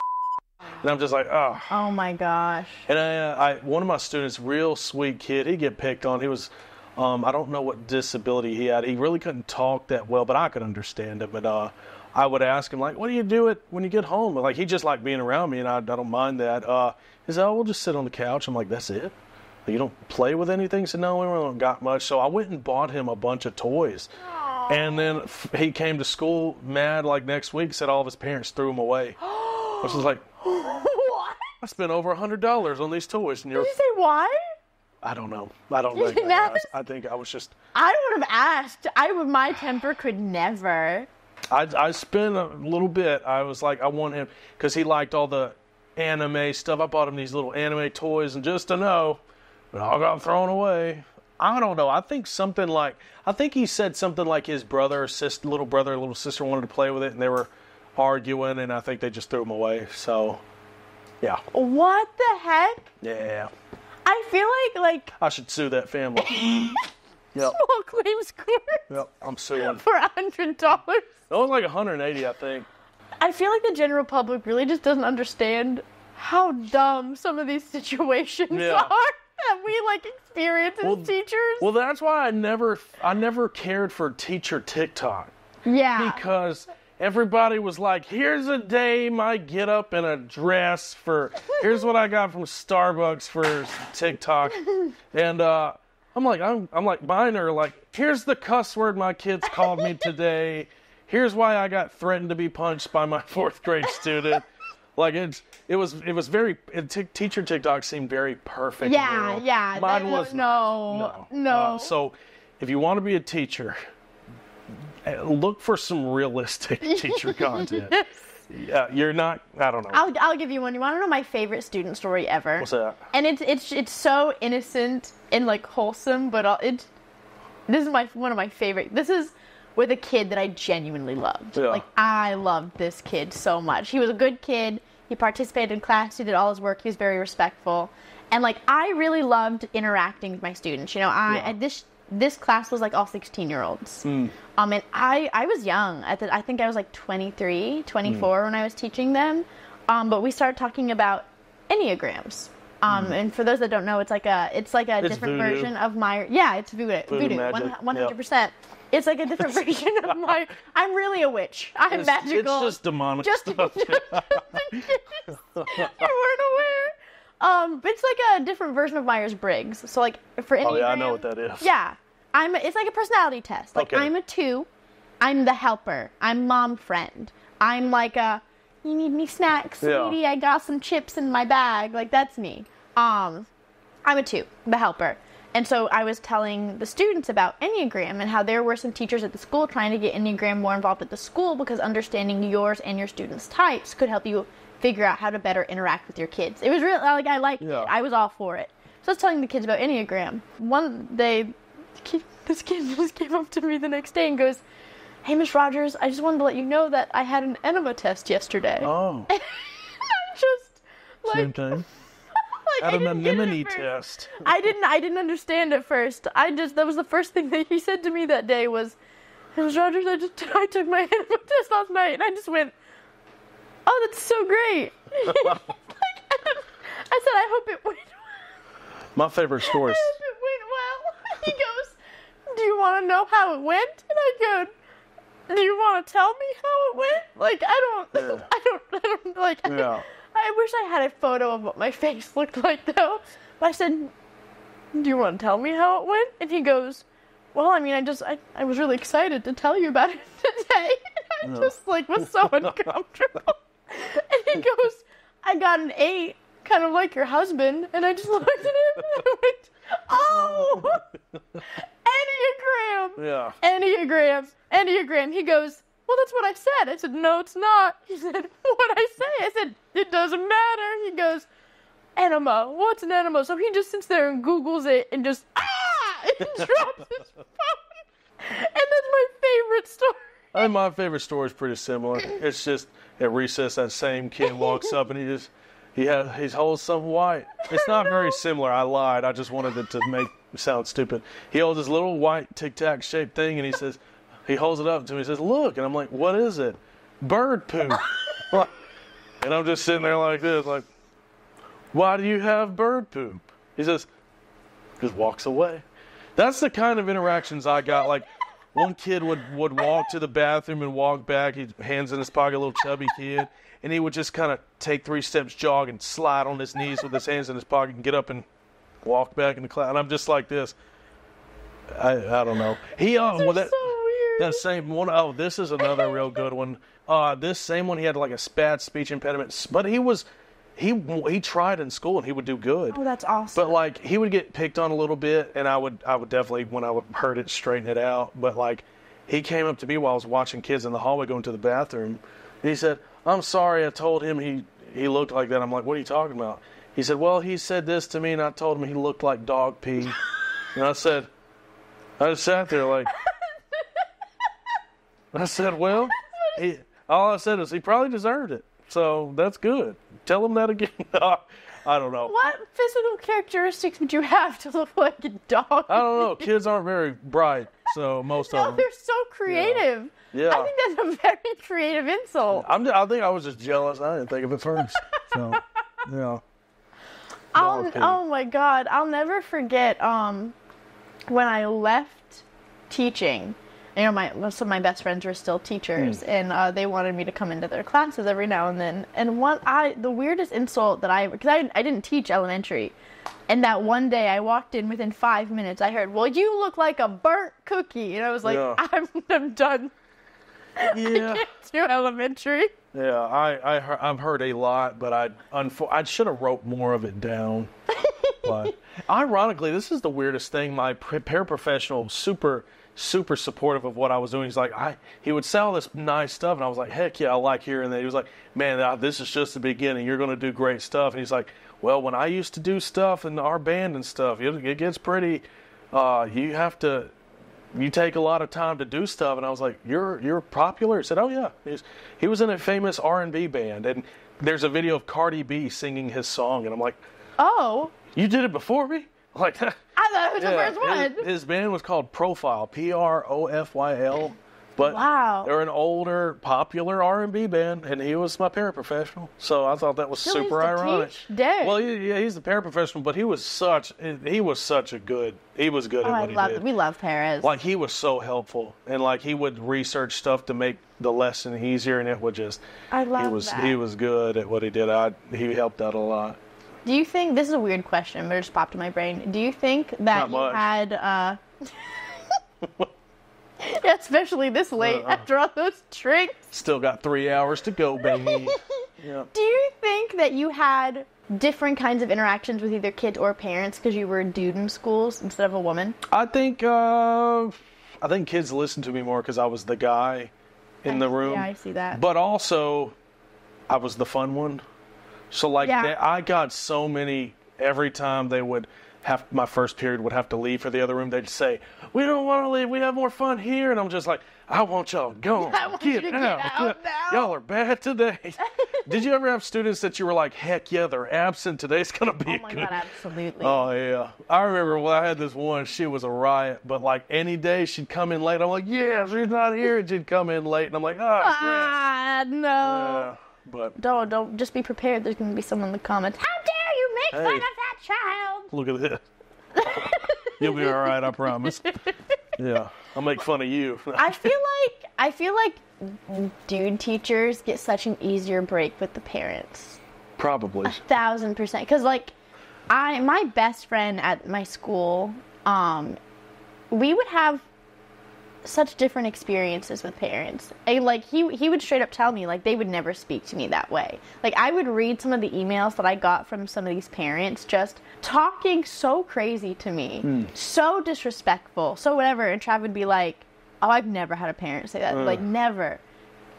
[SPEAKER 1] And I'm just like, oh.
[SPEAKER 3] Oh my gosh.
[SPEAKER 1] And one of my students, real sweet kid, he'd get picked on. He was, I don't know what disability he had. He really couldn't talk that well, but I could understand him. And I would ask him, like, what do you do when you get home? Like, he just liked being around me, and I don't mind that. He said, oh, we'll just sit on the couch. I'm like, that's it? You don't play with anything? He said, no, we don't got much. So I went and bought him a bunch of toys. Aww. And then he came to school mad, like, next week, said all of his parents threw him away. I was just like,
[SPEAKER 3] what?
[SPEAKER 1] I spent over $100 on these toys. And
[SPEAKER 3] Did you say why?
[SPEAKER 1] I don't know. I don't
[SPEAKER 3] You
[SPEAKER 1] think
[SPEAKER 3] didn't
[SPEAKER 1] I asked.
[SPEAKER 3] ask?
[SPEAKER 1] I think I was just...
[SPEAKER 3] I would have asked. My temper could never.
[SPEAKER 1] I spent a little bit. I was like, I want him, because he liked all the anime stuff. I bought him these little anime toys, and just to know, it all got thrown away. I don't know. I think he said something like his brother or little brother or little sister wanted to play with it, and they were arguing, and I think they just threw them away. So, yeah.
[SPEAKER 3] What the heck?
[SPEAKER 1] Yeah.
[SPEAKER 3] I feel like
[SPEAKER 1] I should sue that family. Yep.
[SPEAKER 3] small claims court
[SPEAKER 1] Yep. I'm suing.
[SPEAKER 3] for $100.
[SPEAKER 1] That was like 180, I think.
[SPEAKER 3] I feel like the general public really just doesn't understand how dumb some of these situations
[SPEAKER 1] Yeah.
[SPEAKER 3] are that we like experience as teachers.
[SPEAKER 1] Well, that's why I never cared for teacher TikTok,
[SPEAKER 3] yeah.
[SPEAKER 1] because everybody was like, here's a day I get up in a dress here's what I got from Starbucks for TikTok. And I'm like, mine are like, here's the cuss word my kids called me today. Here's why I got threatened to be punched by my 4th grade student. Like teacher TikTok seemed very perfect.
[SPEAKER 3] Yeah,
[SPEAKER 1] world.
[SPEAKER 3] yeah.
[SPEAKER 1] Mine was
[SPEAKER 3] no.
[SPEAKER 1] So if you want to be a teacher, look for some realistic teacher content. Yeah, you're not. I don't know.
[SPEAKER 3] I'll give you one. You want to know my favorite student story ever?
[SPEAKER 1] What's that?
[SPEAKER 3] And it's so innocent and like wholesome, but this is one of my favorite. This is with a kid that I genuinely loved.
[SPEAKER 1] Yeah.
[SPEAKER 3] Like I loved this kid so much. He was a good kid. He participated in class. He did all his work. He was very respectful, and like I really loved interacting with my students. You know, this class was like all 16-year-olds. And I was young. I think I was like 23, 24 when I was teaching them. But we started talking about Enneagrams. And for those that don't know, it's like a different
[SPEAKER 1] voodoo.
[SPEAKER 3] version of my, it's voodoo,
[SPEAKER 1] magic.
[SPEAKER 3] 100%. Yep. It's like a different version of my, I'm really a witch. I'm magical.
[SPEAKER 1] It's just demonic
[SPEAKER 3] Just
[SPEAKER 1] stuff.
[SPEAKER 3] you weren't aware. It's like a different version of Myers-Briggs. So like for Enneagram.
[SPEAKER 1] Oh yeah, I know what that is.
[SPEAKER 3] Yeah. It's like a personality test. Like
[SPEAKER 1] Okay.
[SPEAKER 3] I'm a 2. I'm the helper. I'm mom friend. I'm like you need any snacks, sweetie?
[SPEAKER 1] Yeah.
[SPEAKER 3] I got some chips in my bag. Like that's me. I'm a 2, the helper. And so I was telling the students about Enneagram and how there were some teachers at the school trying to get Enneagram more involved at the school because understanding yours and your students' types could help you figure out how to better interact with your kids. It was really, like, I liked it. I was all for it. So I was telling the kids about Enneagram. One day, this kid just came up to me the next day and goes, "Hey, Miss Rogers, I just wanted to let you know that I had an enema test yesterday."
[SPEAKER 1] Oh.
[SPEAKER 3] I just, like...
[SPEAKER 1] Same time.
[SPEAKER 3] Like,
[SPEAKER 1] At an
[SPEAKER 3] I didn't get it at
[SPEAKER 1] anemone
[SPEAKER 3] first.
[SPEAKER 1] test.
[SPEAKER 3] I didn't understand at first. That was the first thing that he said to me that day was, "Miss Rogers, I took my enema test last night," and I just went, "Oh, that's so great." I said, "I hope it went well."
[SPEAKER 1] My favorite story is...
[SPEAKER 3] I hope it went well. He goes, "Do you want to know how it went?" And I go, "Do you want to tell me how it went?" Like, I don't like,
[SPEAKER 1] Yeah.
[SPEAKER 3] I wish I had a photo of what my face looked like, though. But I said, "Do you want to tell me how it went?" And he goes, "Well, I mean, I was really excited to tell you about it today." And I just, like, was so uncomfortable. And he goes, "I got an 8, kind of like your husband." And I just looked at him and I went, "Oh! Enneagram. Enneagram." He goes, "Well, that's what I said." I said, "No, it's not." He said, "What'd I say?" I said, "It doesn't matter." He goes, "Enema. What's an enema?" So he just sits there and Googles it and just, and drops his phone. And that's my favorite story.
[SPEAKER 1] I think my favorite story is pretty similar. It's just at recess, that same kid walks up and he holds something white. It's not very similar. I lied. I just wanted it to make it sound stupid. He holds this little white Tic Tac shaped thing and he holds it up to me. He says, "Look," and I'm like, "What is it?" "Bird poop." And I'm just sitting there like this, like, "Why do you have bird poop?" He says, just walks away. That's the kind of interactions I got. Like, one kid would walk to the bathroom and walk back. He hands in his pocket, a little chubby kid, and he would just kind of take 3 steps, jog, and slide on his knees with his hands in his pocket and get up and walk back in the class. And I'm just like this. I don't know.
[SPEAKER 3] So weird.
[SPEAKER 1] That same one, this is another real good one. This same one, he had like a bad speech impediment, but he tried in school and he would do good.
[SPEAKER 3] Oh, that's awesome.
[SPEAKER 1] But like he would get picked on a little bit, and I would definitely, when I would heard it, straighten it out. But like he came up to me while I was watching kids in the hallway going to the bathroom. And he said, I'm sorry, I told him he looked like that. I'm like, what are you talking about? He said, well, he said this to me, and I told him he looked like dog pee. And I just sat there like, I said, well, all I said is he probably deserved it. So that's good. Tell him that again. I don't know.
[SPEAKER 3] What physical characteristics would you have to look like a dog?
[SPEAKER 1] I don't know. Kids aren't very bright, so most of them.
[SPEAKER 3] They're so creative.
[SPEAKER 1] Yeah.
[SPEAKER 3] I think that's a very creative insult.
[SPEAKER 1] I think I was just jealous. I didn't think of it first. So, yeah.
[SPEAKER 3] Oh my God. I'll never forget when I left teaching. You know, most of my best friends were still teachers, and they wanted me to come into their classes every now and then. And the weirdest insult that because I didn't teach elementary, and that one day I walked in within 5 minutes, I heard, well, you look like a burnt cookie. And I was like, I'm done.
[SPEAKER 1] Yeah.
[SPEAKER 3] I can't do elementary.
[SPEAKER 1] Yeah, I've heard a lot, but I should have wrote more of it down. But ironically, this is the weirdest thing. My paraprofessional, super supportive of what I was doing. He's like, he would say all this nice stuff, and I was like, heck yeah, I like hearing that. He was like, man, this is just the beginning. You're going to do great stuff. And he's like, well, when I used to do stuff in our band and stuff, it gets pretty. You take a lot of time to do stuff. And I was like, you're popular? He said, oh yeah. He was in a famous R&B band, and there's a video of Cardi B singing his song, and I'm like,
[SPEAKER 3] oh,
[SPEAKER 1] you did it before me? Like,
[SPEAKER 3] I thought it was the first one.
[SPEAKER 1] His band was called Profile, Profyl. But
[SPEAKER 3] wow.
[SPEAKER 1] They're an older, popular R&B band, and he was my paraprofessional. So I thought that was super ironic. Well, he's the paraprofessional, but he was good at what he did.
[SPEAKER 3] We love Perez.
[SPEAKER 1] Like, he was so helpful, and like he would research stuff to make the lesson easier, and it would just.
[SPEAKER 3] I love that.
[SPEAKER 1] He was good at what he did. He helped out a lot.
[SPEAKER 3] Do you think, this is a weird question, but it just popped in my brain. Do you think that you had, especially this late after all those drinks?
[SPEAKER 1] Still got 3 hours to go, baby. Yeah.
[SPEAKER 3] Do you think that you had different kinds of interactions with either kids or parents because you were a dude in schools instead of a woman?
[SPEAKER 1] I think kids listened to me more because I was the guy in the room.
[SPEAKER 3] Yeah, I see that.
[SPEAKER 1] But also, I was the fun one. So, like, I got so many, every time they would my first period would have to leave for the other room, they'd say, we don't want to leave, we have more fun here. And I'm just like, I want y'all to go. Get out now. Y'all are bad today. Did you ever have students that you were like, heck yeah, they're absent, today's going to be
[SPEAKER 3] God, absolutely.
[SPEAKER 1] Oh, yeah. I remember when I had this one, she was a riot, but like any day she'd come in late, I'm like, yeah, she's not here, and she'd come in late, and I'm like,
[SPEAKER 3] no.
[SPEAKER 1] Yeah. But
[SPEAKER 3] don't just be prepared. There's going to be someone in the comments. How dare you make fun of that child?
[SPEAKER 1] Look at this. You'll be all right, I promise. Yeah, I'll make fun of you.
[SPEAKER 3] I feel like dude teachers get such an easier break with the parents.
[SPEAKER 1] Probably.
[SPEAKER 3] 1,000%. Because like, my best friend at my school, we would have such different experiences with parents. Like he would straight up tell me like they would never speak to me that way. Like I would read some of the emails that I got from some of these parents just talking so crazy to me, so disrespectful, so whatever. And Trav would be like, "Oh, I've never had a parent say that. Like never."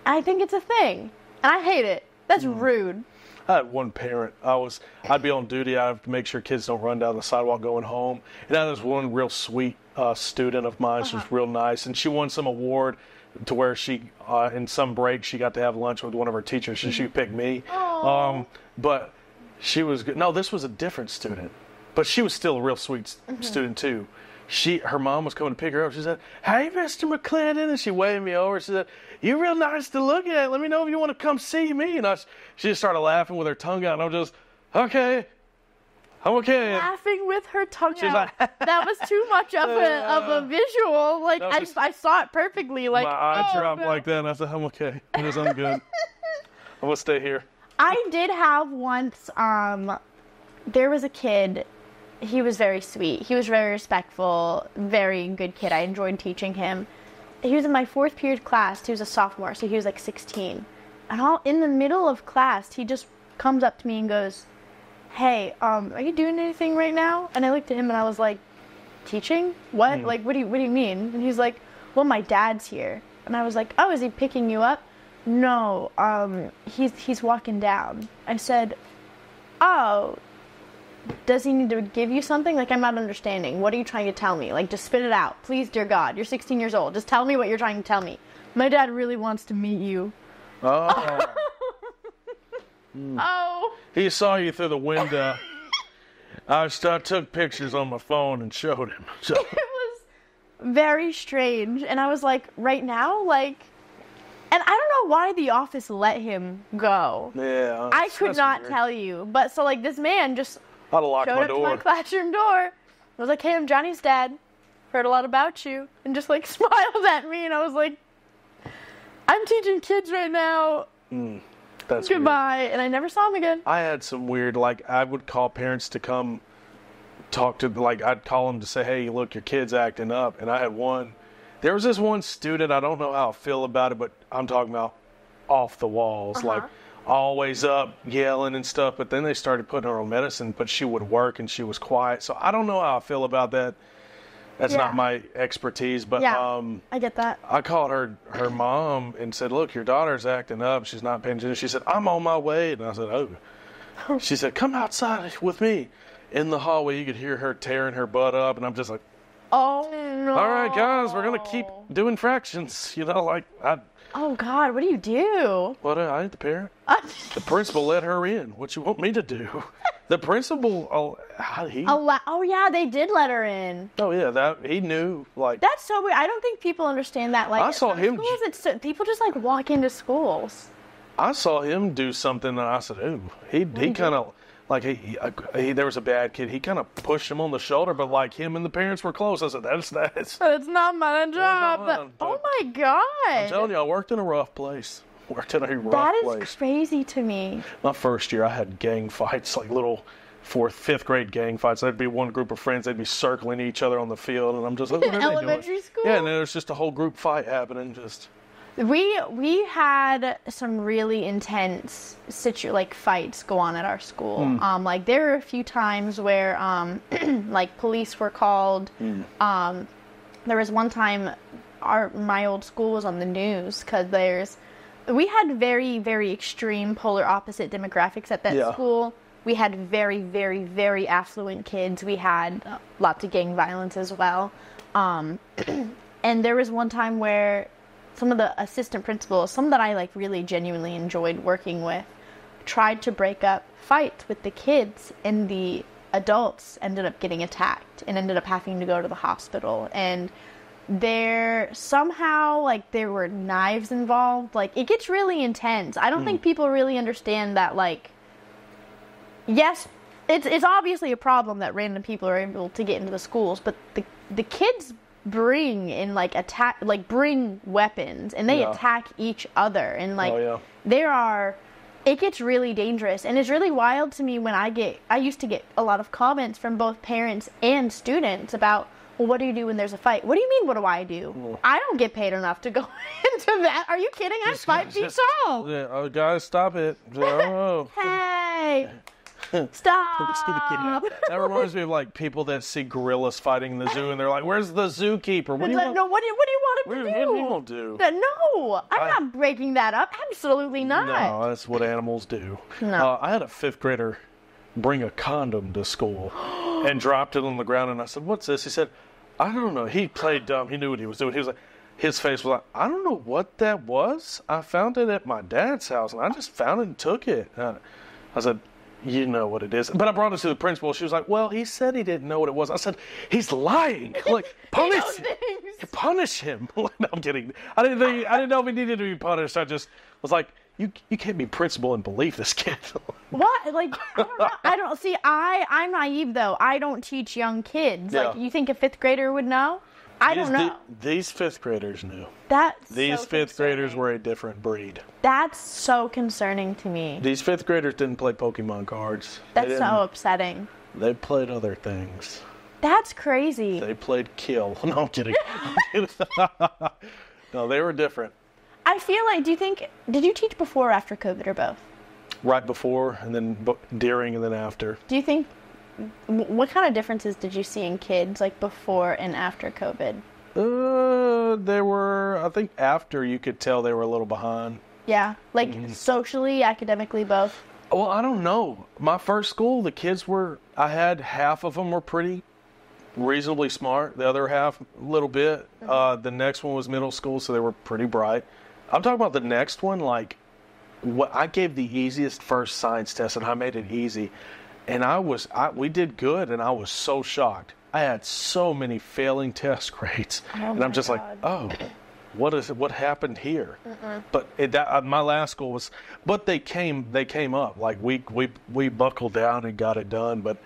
[SPEAKER 3] And I think it's a thing, and I hate it. That's rude.
[SPEAKER 1] I had one parent. I'd be on duty. I have to make sure kids don't run down the sidewalk going home. And I had this one real sweet student of mine. She was real nice, and she won some award to where she, in some break, she got to have lunch with one of her teachers. And she picked me. But she was good. No, this was a different student, but she was still a real sweet student too. Her mom was coming to pick her up. She said, "Hey, Mr. McClendon," and she waved me over. She said, "You're real nice to look at. Let me know if you want to come see me." And she just started laughing with her tongue out, and I'm just, okay, I'm okay.
[SPEAKER 3] Laughing with her tongue out. Like, that was too much of a visual. Like I saw it perfectly. Like
[SPEAKER 1] my eye dropped like that, and I said, "I'm okay. I'm good. I'm gonna stay here."
[SPEAKER 3] I did have once. There was a kid. He was very sweet. He was very respectful, very good kid. I enjoyed teaching him. He was in my 4th period class. He was a sophomore, so he was like 16. And all in the middle of class, he just comes up to me and goes, "Hey, are you doing anything right now?" And I looked at him and I was like, "Teaching? What? Like, what do you mean?" And he's like, well, my dad's here. And I was like, oh, is he picking you up? No, he's walking down. I said, oh, does he need to give you something? Like, I'm not understanding. What are you trying to tell me? Like, just spit it out. Please, dear God, you're 16 years old. Just tell me what you're trying to tell me. My dad really wants to meet you.
[SPEAKER 1] Oh.
[SPEAKER 3] Oh.
[SPEAKER 1] He saw you through the window. I took pictures on my phone and showed him. So.
[SPEAKER 3] It was very strange. And I was like, right now? Like, and I don't know why the office let him go.
[SPEAKER 1] Yeah.
[SPEAKER 3] I could not
[SPEAKER 1] weird.
[SPEAKER 3] tell you. But so, like, this man just
[SPEAKER 1] I'd have locked
[SPEAKER 3] showed
[SPEAKER 1] my
[SPEAKER 3] up to my
[SPEAKER 1] door.
[SPEAKER 3] classroom door. I was like, hey, I'm Johnny's dad. Heard a lot about you. And just, like, smiled at me. And I was like, I'm teaching kids right now.
[SPEAKER 1] That's weird.
[SPEAKER 3] Goodbye. And I never saw him again.
[SPEAKER 1] I had some weird, like, I would call parents to come talk to, like, I'd call them to say, hey, look, your kid's acting up. And I had one. There was this one student, I don't know how I feel about it, but I'm talking about off the walls, like always up, yelling and stuff. But then they started putting her on medicine, but she would work and she was quiet. So I don't know how I feel about that. That's
[SPEAKER 3] Yeah.
[SPEAKER 1] not my expertise, but
[SPEAKER 3] Yeah, I get that.
[SPEAKER 1] I called her mom and said, look, your daughter's acting up. She's not paying attention. She said, I'm on my way. And I said, oh. She said, come outside with me. In the hallway, you could hear her tearing her butt up. And I'm just like,
[SPEAKER 3] Oh, no.
[SPEAKER 1] all right, guys, we're going to keep doing fractions. You know, like,
[SPEAKER 3] Oh, God, what do you do?
[SPEAKER 1] I ain't the parent. The principal let her in. What you want me to do? The principal,
[SPEAKER 3] Oh, yeah, they did let her in.
[SPEAKER 1] oh yeah, that he knew. Like,
[SPEAKER 3] That's so weird. I don't think people understand that. Like,
[SPEAKER 1] I
[SPEAKER 3] at
[SPEAKER 1] saw
[SPEAKER 3] some
[SPEAKER 1] him-
[SPEAKER 3] schools, people just, like, walk into schools.
[SPEAKER 1] I saw him do something, and I said, ooh, he kind of. Like, there was a bad kid. He kind of pushed him on the shoulder, but, like, him and the parents were close. I said, that's.
[SPEAKER 3] But it's not my job.
[SPEAKER 1] mine,
[SPEAKER 3] Oh,
[SPEAKER 1] but-
[SPEAKER 3] my God.
[SPEAKER 1] I'm telling you, I worked in a rough place. Worked in a rough
[SPEAKER 3] That is
[SPEAKER 1] place.
[SPEAKER 3] crazy to me.
[SPEAKER 1] My first year, I had gang fights, like little fifth grade gang fights. There'd be one group of friends. They'd be circling each other on the field, and I'm just like, what are they doing?
[SPEAKER 3] Elementary school?
[SPEAKER 1] Yeah, and then there's just a whole group fight happening. Just
[SPEAKER 3] We had some really intense fights go on at our school. Like there were a few times where like police were called. There was one time my old school was on the news because we had very, very extreme polar opposite demographics at that
[SPEAKER 1] Yeah.
[SPEAKER 3] school. We had very, very, very affluent kids. We had lots of gang violence as well. And there was one time where some of the assistant principals, some that I like really genuinely enjoyed working with, tried to break up fights with the kids, and the adults ended up getting attacked and ended up having to go to the hospital. And there were knives involved. Like, it gets really intense. I don't think people really understand that, like, yes, it's obviously a problem that random people are able to get into the schools, but the kids bring weapons, and they
[SPEAKER 1] Yeah.
[SPEAKER 3] attack each other, and like
[SPEAKER 1] Oh, yeah.
[SPEAKER 3] it gets really dangerous. And it's really wild to me when I used to get a lot of comments from both parents and students about, well, what do you do when there's a fight? What do you mean, what do I do? I don't get paid enough to go into that. Are you kidding? I'm 5 feet tall.
[SPEAKER 1] Yeah, oh, guys, stop it. Oh.
[SPEAKER 3] Hey, stop.
[SPEAKER 1] That reminds me of like people that see gorillas fighting in the zoo, and they're like, "Where's the zookeeper? What do you want?
[SPEAKER 3] No, what do you want him to
[SPEAKER 1] What do
[SPEAKER 3] do?
[SPEAKER 1] you want to do?"
[SPEAKER 3] No, I'm not breaking that up. Absolutely not.
[SPEAKER 1] No, that's what animals do.
[SPEAKER 3] No.
[SPEAKER 1] I had a fifth grader bring a condom to school and dropped it on the ground, and I said, "What's this?" He said, "I don't know." He played dumb. He knew what he was doing. He was like, his face was like, "I don't know what that was. I found it at my dad's house, and I just found it and took it." I said, "You know what it is." But I brought it to the principal. She was like, "Well, he said he didn't know what it was." I said, "He's lying. Like, punish him. Punish him." No, I'm kidding. I didn't know if he needed to be punished. I just was like, you can't be principal and believe this kid."
[SPEAKER 3] What? Like, I don't know. See, I'm naive, though. I don't teach young kids.
[SPEAKER 1] Yeah.
[SPEAKER 3] Like, you think a fifth grader would know? I don't know.
[SPEAKER 1] These fifth graders knew.
[SPEAKER 3] These
[SPEAKER 1] Fifth graders were a different breed.
[SPEAKER 3] That's so concerning to me.
[SPEAKER 1] These fifth graders didn't play Pokemon cards.
[SPEAKER 3] That's so upsetting.
[SPEAKER 1] They played other things.
[SPEAKER 3] That's crazy.
[SPEAKER 1] They played kill. No, I'm kidding. No, they were different.
[SPEAKER 3] I feel like, did you teach before or after COVID or both?
[SPEAKER 1] Right before, and then during, and then after.
[SPEAKER 3] Do you think, what kind of differences did you see in kids, like, before and after COVID?
[SPEAKER 1] they were, I think after you could tell they were a little behind.
[SPEAKER 3] Yeah, like socially, academically, both.
[SPEAKER 1] Well, I don't know. My first school, the kids were, I had half of them were pretty reasonably smart. The other half, a little bit. The next one was middle school, so they were pretty bright. I'm talking about the next one, like, what I gave the easiest first science test, and I made it easy. And we did good, and I was so shocked. I had so many failing test grades. And I'm just like, oh, what happened here? But my last school was, but they came up. Like we buckled down and got it done. But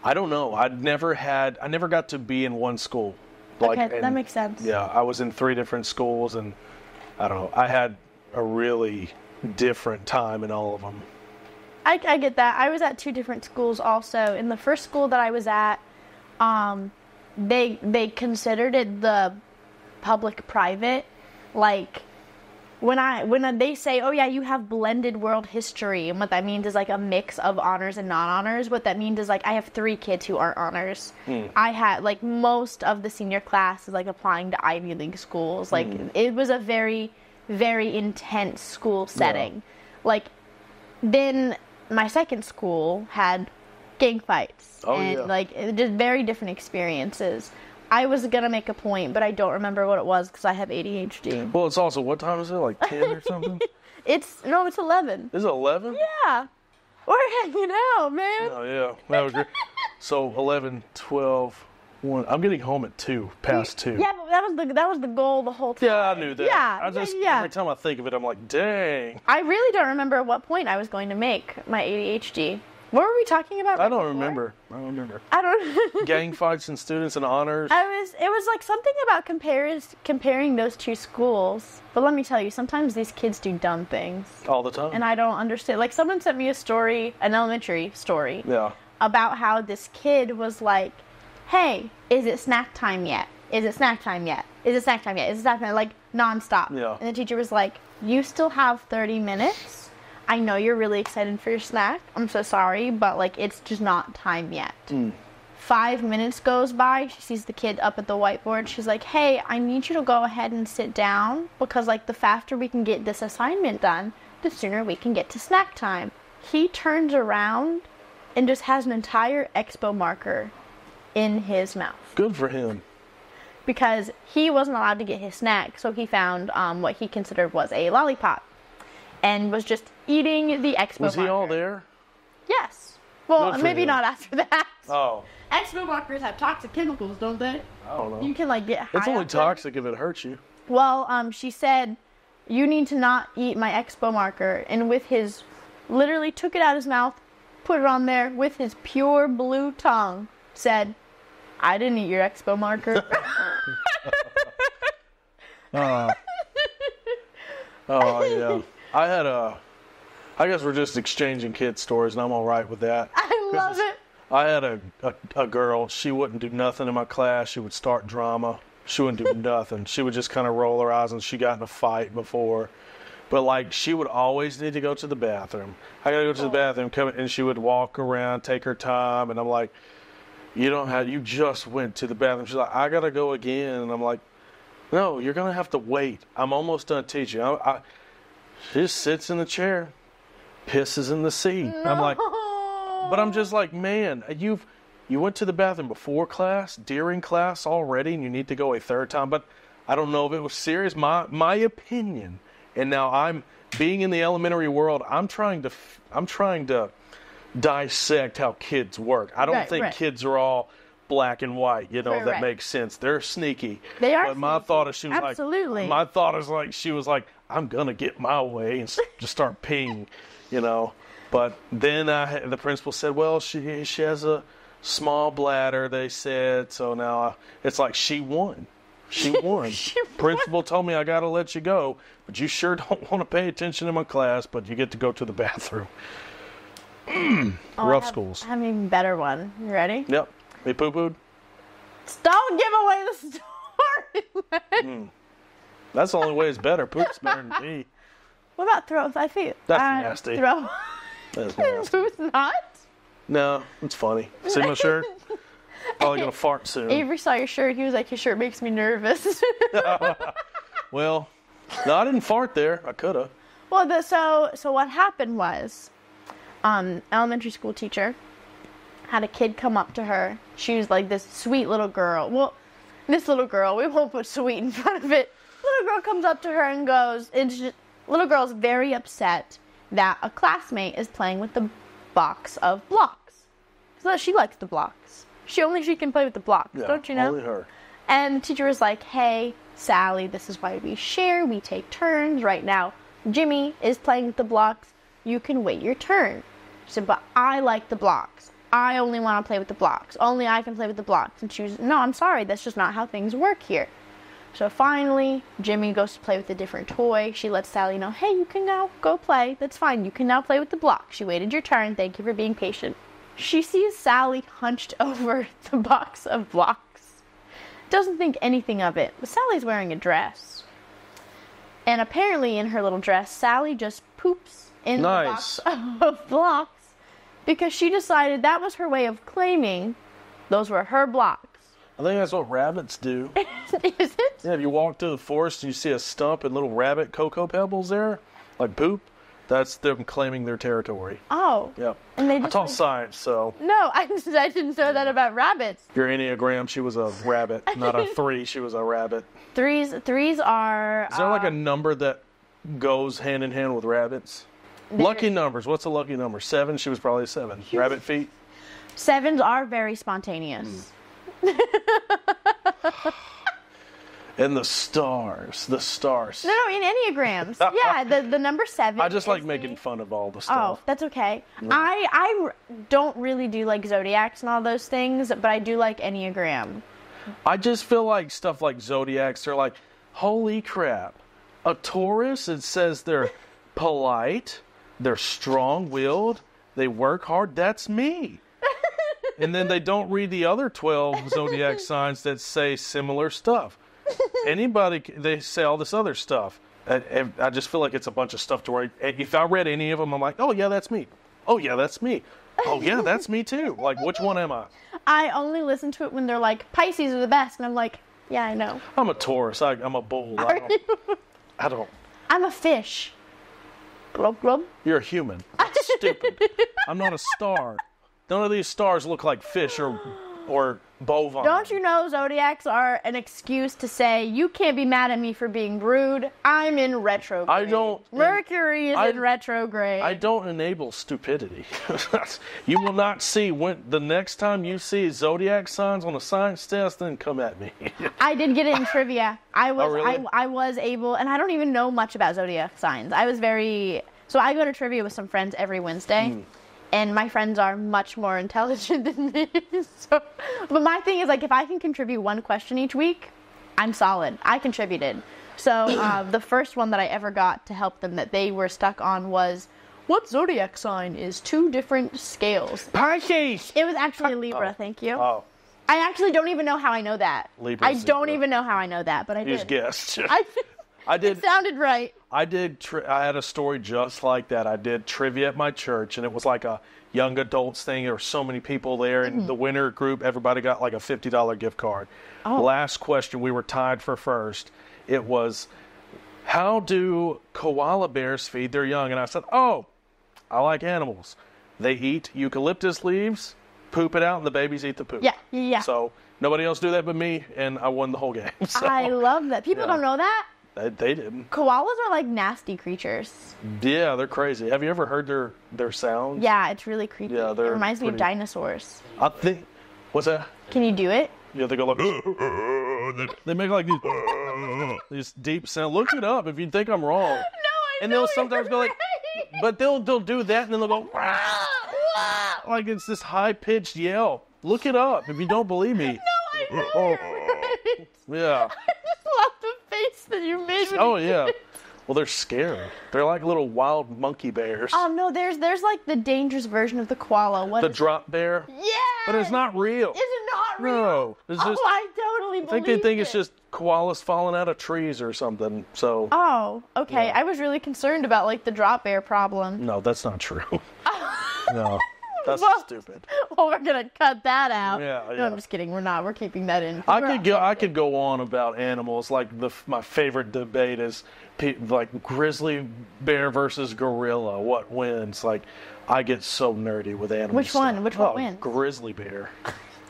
[SPEAKER 1] I don't know. I never got to be in one school.
[SPEAKER 3] That makes sense.
[SPEAKER 1] Yeah, I was in 3 different schools, and I don't know. I had a really different time in all of them.
[SPEAKER 3] I get that. I was at 2 different schools also. In the first school that I was at, they considered it the public-private. Like, when they say, oh yeah, you have blended world history, and what that means is like a mix of honors and non-honors. What that means is like I have 3 kids who aren't honors. I had like most of the senior class is like applying to Ivy League schools. Like it was a very, very intense school setting. Yeah. Like then my second school had gang fights like just very different experiences. I was going to make a point, but I don't remember what it was because I have ADHD.
[SPEAKER 1] Well, it's also, what time is it? Like 10 or something?
[SPEAKER 3] It's 11.
[SPEAKER 1] Is it 11?
[SPEAKER 3] Yeah. We're hanging out, man.
[SPEAKER 1] Oh, yeah. That was great. So 11, 12, 1. I'm getting home at 2, past 2.
[SPEAKER 3] Yeah, but that was the goal the whole time.
[SPEAKER 1] Yeah, I knew that.
[SPEAKER 3] Yeah,
[SPEAKER 1] every time I think of it, I'm like, dang.
[SPEAKER 3] I really don't remember at what point I was going to make my ADHD. What were we talking about?
[SPEAKER 1] I don't remember. Gang fights and students and honors.
[SPEAKER 3] It was like something about comparing those 2 schools. But let me tell you, sometimes these kids do dumb things.
[SPEAKER 1] All the time.
[SPEAKER 3] And I don't understand. Like someone sent me a story, an elementary story.
[SPEAKER 1] Yeah.
[SPEAKER 3] About how this kid was like, hey, is it snack time yet? Is it snack time yet? Is it snack time yet? Is it snack time? Like nonstop.
[SPEAKER 1] Yeah.
[SPEAKER 3] And the teacher was like, you still have 30 minutes. I know you're really excited for your snack. I'm so sorry, but like it's just not time yet. 5 minutes goes by. She sees the kid up at the whiteboard. She's like, hey, I need you to go ahead and sit down because like the faster we can get this assignment done, the sooner we can get to snack time. He turns around and just has an entire expo marker in his mouth.
[SPEAKER 1] Good for him.
[SPEAKER 3] Because he wasn't allowed to get his snack, so he found what he considered was a lollipop. And was just eating the expo marker.
[SPEAKER 1] Was he all there?
[SPEAKER 3] Yes. Well, maybe not after that.
[SPEAKER 1] Oh.
[SPEAKER 3] Expo markers have toxic chemicals, don't they?
[SPEAKER 1] I don't know.
[SPEAKER 3] You can like get high.
[SPEAKER 1] It's only toxic if it hurts you.
[SPEAKER 3] Well, she said, you need to not eat my expo marker. And with his, literally took it out of his mouth, put it on there with his pure blue tongue, said, I didn't eat your expo marker.
[SPEAKER 1] Oh, yeah. I guess we're just exchanging kid stories, and I'm all right with that.
[SPEAKER 3] I love it.
[SPEAKER 1] I had a girl, she wouldn't do nothing in my class. She would start drama. She wouldn't do nothing. She would just kind of roll her eyes, and she got in a fight before. But, like, she would always need to go to the bathroom. I got to go to the bathroom, and she would walk around, take her time, and I'm like, you just went to the bathroom. She's like, I got to go again. And I'm like, no, you're going to have to wait. I'm almost done teaching. She just sits in the chair, pisses in the seat. No. I'm like, but I'm just like, man, you went to the bathroom before class, during class already, and you need to go a 3rd time. But I don't know if it was serious. My opinion, and now I'm being in the elementary world. I'm trying to dissect how kids work. I don't think kids are all black and white, that makes sense. They're sneaky.
[SPEAKER 3] They are.
[SPEAKER 1] But my thought is
[SPEAKER 3] Absolutely.
[SPEAKER 1] she was like, I'm gonna get my way and just start peeing, But then the principal said, well, she has a small bladder, they said, so now it's like she won. She won. Principal told me I gotta let you go, but you sure don't want to pay attention in my class, but you get to go to the bathroom. Rough schools.
[SPEAKER 3] I have an even better one. You ready?
[SPEAKER 1] Yep. They poo-pooed?
[SPEAKER 3] Don't give away the story.
[SPEAKER 1] That's the only way it's better. Poop's better than pee.
[SPEAKER 3] What about throw? I think
[SPEAKER 1] that's nasty.
[SPEAKER 3] Throw.
[SPEAKER 1] That's nasty.
[SPEAKER 3] Poop's not?
[SPEAKER 1] No, it's funny. See my shirt? Probably gonna fart soon.
[SPEAKER 3] Avery saw your shirt. He was like, your shirt makes me nervous.
[SPEAKER 1] Well, no, I didn't fart there. I coulda.
[SPEAKER 3] Well, so what happened was, elementary school teacher had a kid come up to her. She was like this sweet little girl. Well, this little girl, we won't put sweet in front of it. Little girl comes up to her and goes, little girl's very upset that a classmate is playing with the box of blocks. So she likes the blocks. She can play with the blocks,
[SPEAKER 1] Yeah,
[SPEAKER 3] don't you know?
[SPEAKER 1] only her.
[SPEAKER 3] And the teacher was like, hey, Sally, this is why we share. We take turns. Right now, Jimmy is playing with the blocks. You can wait your turn. She said, but I like the blocks. I only want to play with the blocks. Only I can play with the blocks. And she was, no, I'm sorry. That's just not how things work here. So finally, Jimmy goes to play with a different toy. She lets Sally know, hey, you can now go play. That's fine. You can now play with the blocks. You waited your turn. Thank you for being patient. She sees Sally hunched over the box of blocks. Doesn't think anything of it. But Sally's wearing a dress. And apparently in her little dress, Sally just poops in the box of blocks because she decided that was her way of claiming those were her blocks.
[SPEAKER 1] I think that's what rabbits do.
[SPEAKER 3] Is it?
[SPEAKER 1] Yeah, if you walk through the forest and you see a stump and little rabbit cocoa pebbles there, like poop, that's them claiming their territory.
[SPEAKER 3] Oh.
[SPEAKER 1] Yep.
[SPEAKER 3] And they
[SPEAKER 1] I
[SPEAKER 3] just
[SPEAKER 1] taught science, so.
[SPEAKER 3] No, I didn't know that about rabbits.
[SPEAKER 1] Your Enneagram, she was a rabbit, not a 3. She was a rabbit.
[SPEAKER 3] Threes are.
[SPEAKER 1] Is there like a number that goes hand in hand with rabbits? Lucky numbers. What's a lucky number? 7. She was probably a 7. Rabbit feet.
[SPEAKER 3] 7s are very spontaneous.
[SPEAKER 1] And the stars. The stars.
[SPEAKER 3] No, in Enneagrams. Yeah, the number 7.
[SPEAKER 1] I just like making fun of all the
[SPEAKER 3] Oh,
[SPEAKER 1] stuff.
[SPEAKER 3] that's okay. I don't really do like zodiacs and all those things, but I do like Enneagram.
[SPEAKER 1] I just feel like stuff like zodiacs, they're like, holy crap. A Taurus, it says they're polite, they're strong-willed, they work hard. That's me. And then they don't read the other 12 zodiac signs that say similar stuff. They say all this other stuff. I just feel like it's a bunch of stuff to where if I read any of them, I'm like, oh, yeah, that's me. Oh, yeah, that's me. Oh, yeah, that's me too. Like, which one am I?
[SPEAKER 3] I only listen to it when they're like, Pisces are the best. And I'm like, yeah, I know.
[SPEAKER 1] I'm a Taurus. I'm a bull. I don't.
[SPEAKER 3] I'm a fish. Glub, glub.
[SPEAKER 1] You're a human. That's stupid. I'm not a star. None of these stars look like fish or bovine.
[SPEAKER 3] Don't you know zodiacs are an excuse to say, you can't be mad at me for being rude. I'm in retrograde.
[SPEAKER 1] I don't.
[SPEAKER 3] Mercury is in retrograde.
[SPEAKER 1] I don't enable stupidity. You will not see when the next time you see zodiac signs on a science test, then come at me.
[SPEAKER 3] I did get it in trivia. I was
[SPEAKER 1] really?
[SPEAKER 3] I was able, and I don't even know much about zodiac signs. So I go to trivia with some friends every Wednesday. And my friends are much more intelligent than me. But my thing is, like, if I can contribute one question each week, I'm solid. I contributed. So the first one that I ever got to help them that they were stuck on was, what zodiac sign is 2 different scales?
[SPEAKER 1] Pisces!
[SPEAKER 3] It was actually Libra, thank you.
[SPEAKER 1] Oh,
[SPEAKER 3] I actually don't even know how I know that.
[SPEAKER 1] Libra,
[SPEAKER 3] I don't
[SPEAKER 1] Libra.
[SPEAKER 3] even know how I know that, but I
[SPEAKER 1] you just
[SPEAKER 3] did.
[SPEAKER 1] guessed.
[SPEAKER 3] I
[SPEAKER 1] did.
[SPEAKER 3] It sounded right.
[SPEAKER 1] I had a story just like that. I did trivia at my church, and it was like a young adults thing. There were so many people there, and the winner group, everybody got like a $50 gift card.
[SPEAKER 3] Oh.
[SPEAKER 1] Last question, we were tied for first. It was, how do koala bears feed their young? And I said, oh, I like animals. They eat eucalyptus leaves, poop it out, and the babies eat the poop.
[SPEAKER 3] Yeah.
[SPEAKER 1] So nobody else do that but me, and I won the whole game. So,
[SPEAKER 3] I love that. People don't know that.
[SPEAKER 1] They didn't.
[SPEAKER 3] Koalas are like nasty creatures.
[SPEAKER 1] Yeah, they're crazy. Have you ever heard their sounds?
[SPEAKER 3] Yeah, it's really creepy.
[SPEAKER 1] Yeah,
[SPEAKER 3] it
[SPEAKER 1] they're
[SPEAKER 3] reminds me of
[SPEAKER 1] pretty-
[SPEAKER 3] dinosaurs.
[SPEAKER 1] I think. What's that?
[SPEAKER 3] Can you do it?
[SPEAKER 1] Yeah, they go like. They make like these deep sound. Look it up if you think I'm wrong.
[SPEAKER 3] No,
[SPEAKER 1] And they'll sometimes go like, but they'll do that and then they'll go like it's this high pitched yell. Look it up if you don't believe me.
[SPEAKER 3] No, I know you're right.
[SPEAKER 1] Yeah.
[SPEAKER 3] I just love the face that you made. When
[SPEAKER 1] Oh
[SPEAKER 3] you
[SPEAKER 1] yeah.
[SPEAKER 3] did it.
[SPEAKER 1] Well, they're scary. They're like little wild monkey bears.
[SPEAKER 3] Oh no, there's like the dangerous version of the koala. What?
[SPEAKER 1] The drop bear.
[SPEAKER 3] Yeah.
[SPEAKER 1] But it's not real.
[SPEAKER 3] Is it not real?
[SPEAKER 1] No, it's just.
[SPEAKER 3] I totally believe
[SPEAKER 1] I think they think
[SPEAKER 3] it.
[SPEAKER 1] it's just koalas falling out of trees or something. So
[SPEAKER 3] Oh, okay.
[SPEAKER 1] Yeah.
[SPEAKER 3] I was really concerned about like the drop bear problem.
[SPEAKER 1] no, that's not true. No. That's
[SPEAKER 3] Well,
[SPEAKER 1] stupid.
[SPEAKER 3] Well, we're gonna cut that out.
[SPEAKER 1] Yeah,
[SPEAKER 3] No,
[SPEAKER 1] yeah.
[SPEAKER 3] I'm just kidding. We're not. We're keeping that in.
[SPEAKER 1] I could go on about animals. Like my favorite debate is like grizzly bear versus gorilla. What wins? Like I get so nerdy with animals.
[SPEAKER 3] Which one? Which one wins?
[SPEAKER 1] Grizzly bear.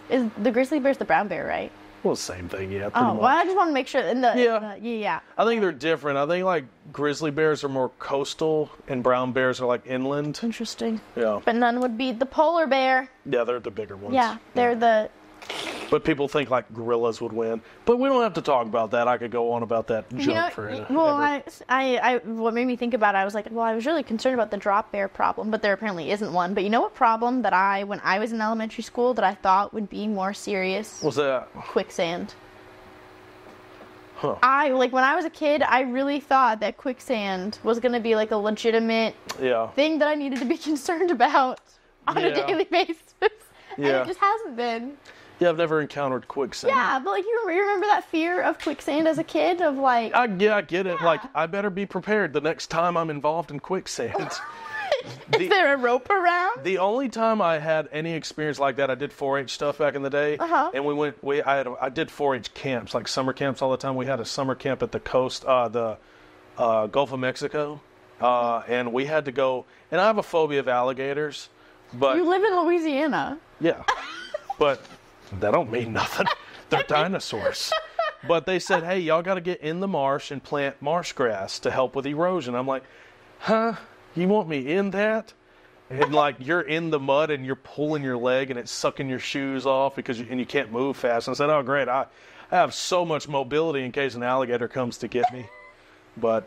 [SPEAKER 3] Is the grizzly bear's the brown bear, right?
[SPEAKER 1] Well, same thing. Yeah. Pretty
[SPEAKER 3] Oh,
[SPEAKER 1] much.
[SPEAKER 3] well, I just want to make sure. Yeah.
[SPEAKER 1] I think they're different. I think like grizzly bears are more coastal and brown bears are like inland.
[SPEAKER 3] Interesting.
[SPEAKER 1] Yeah.
[SPEAKER 3] But none would beat the polar bear.
[SPEAKER 1] Yeah, they're the bigger ones.
[SPEAKER 3] Yeah, they're the.
[SPEAKER 1] But people think like gorillas would win. But we don't have to talk about that. I could go on about that junk forever.
[SPEAKER 3] Well, what made me think about it, I was like, well, I was really concerned about the drop bear problem, but there apparently isn't one. But you know what problem that when I was in elementary school, that I thought would be more serious?
[SPEAKER 1] What's that?
[SPEAKER 3] Quicksand.
[SPEAKER 1] Huh.
[SPEAKER 3] When I was a kid, I really thought that quicksand was going to be like a legitimate
[SPEAKER 1] Yeah.
[SPEAKER 3] thing that I needed to be concerned about on a
[SPEAKER 1] Yeah.
[SPEAKER 3] daily basis. And
[SPEAKER 1] Yeah.
[SPEAKER 3] it just hasn't been.
[SPEAKER 1] Yeah, I've never encountered quicksand.
[SPEAKER 3] Yeah, but like you remember that fear of quicksand as a kid of like.
[SPEAKER 1] I get it. Like, I better be prepared the next time I'm involved in quicksand.
[SPEAKER 3] Is there a rope around?
[SPEAKER 1] The only time I had any experience like that, I did 4-H stuff back in the day, and I did 4-H camps, like summer camps all the time. We had a summer camp at the coast, the Gulf of Mexico, and we had to go. And I have a phobia of alligators, but
[SPEAKER 3] You live in Louisiana.
[SPEAKER 1] yeah, but that don't mean nothing. They're dinosaurs. But they said, hey, y'all got to get in the marsh and plant marsh grass to help with erosion. I'm like, huh? You want me in that? And like you're in the mud and you're pulling your leg and it's sucking your shoes off because you can't move fast. And I said, oh great, I have so much mobility in case an alligator comes to get me. But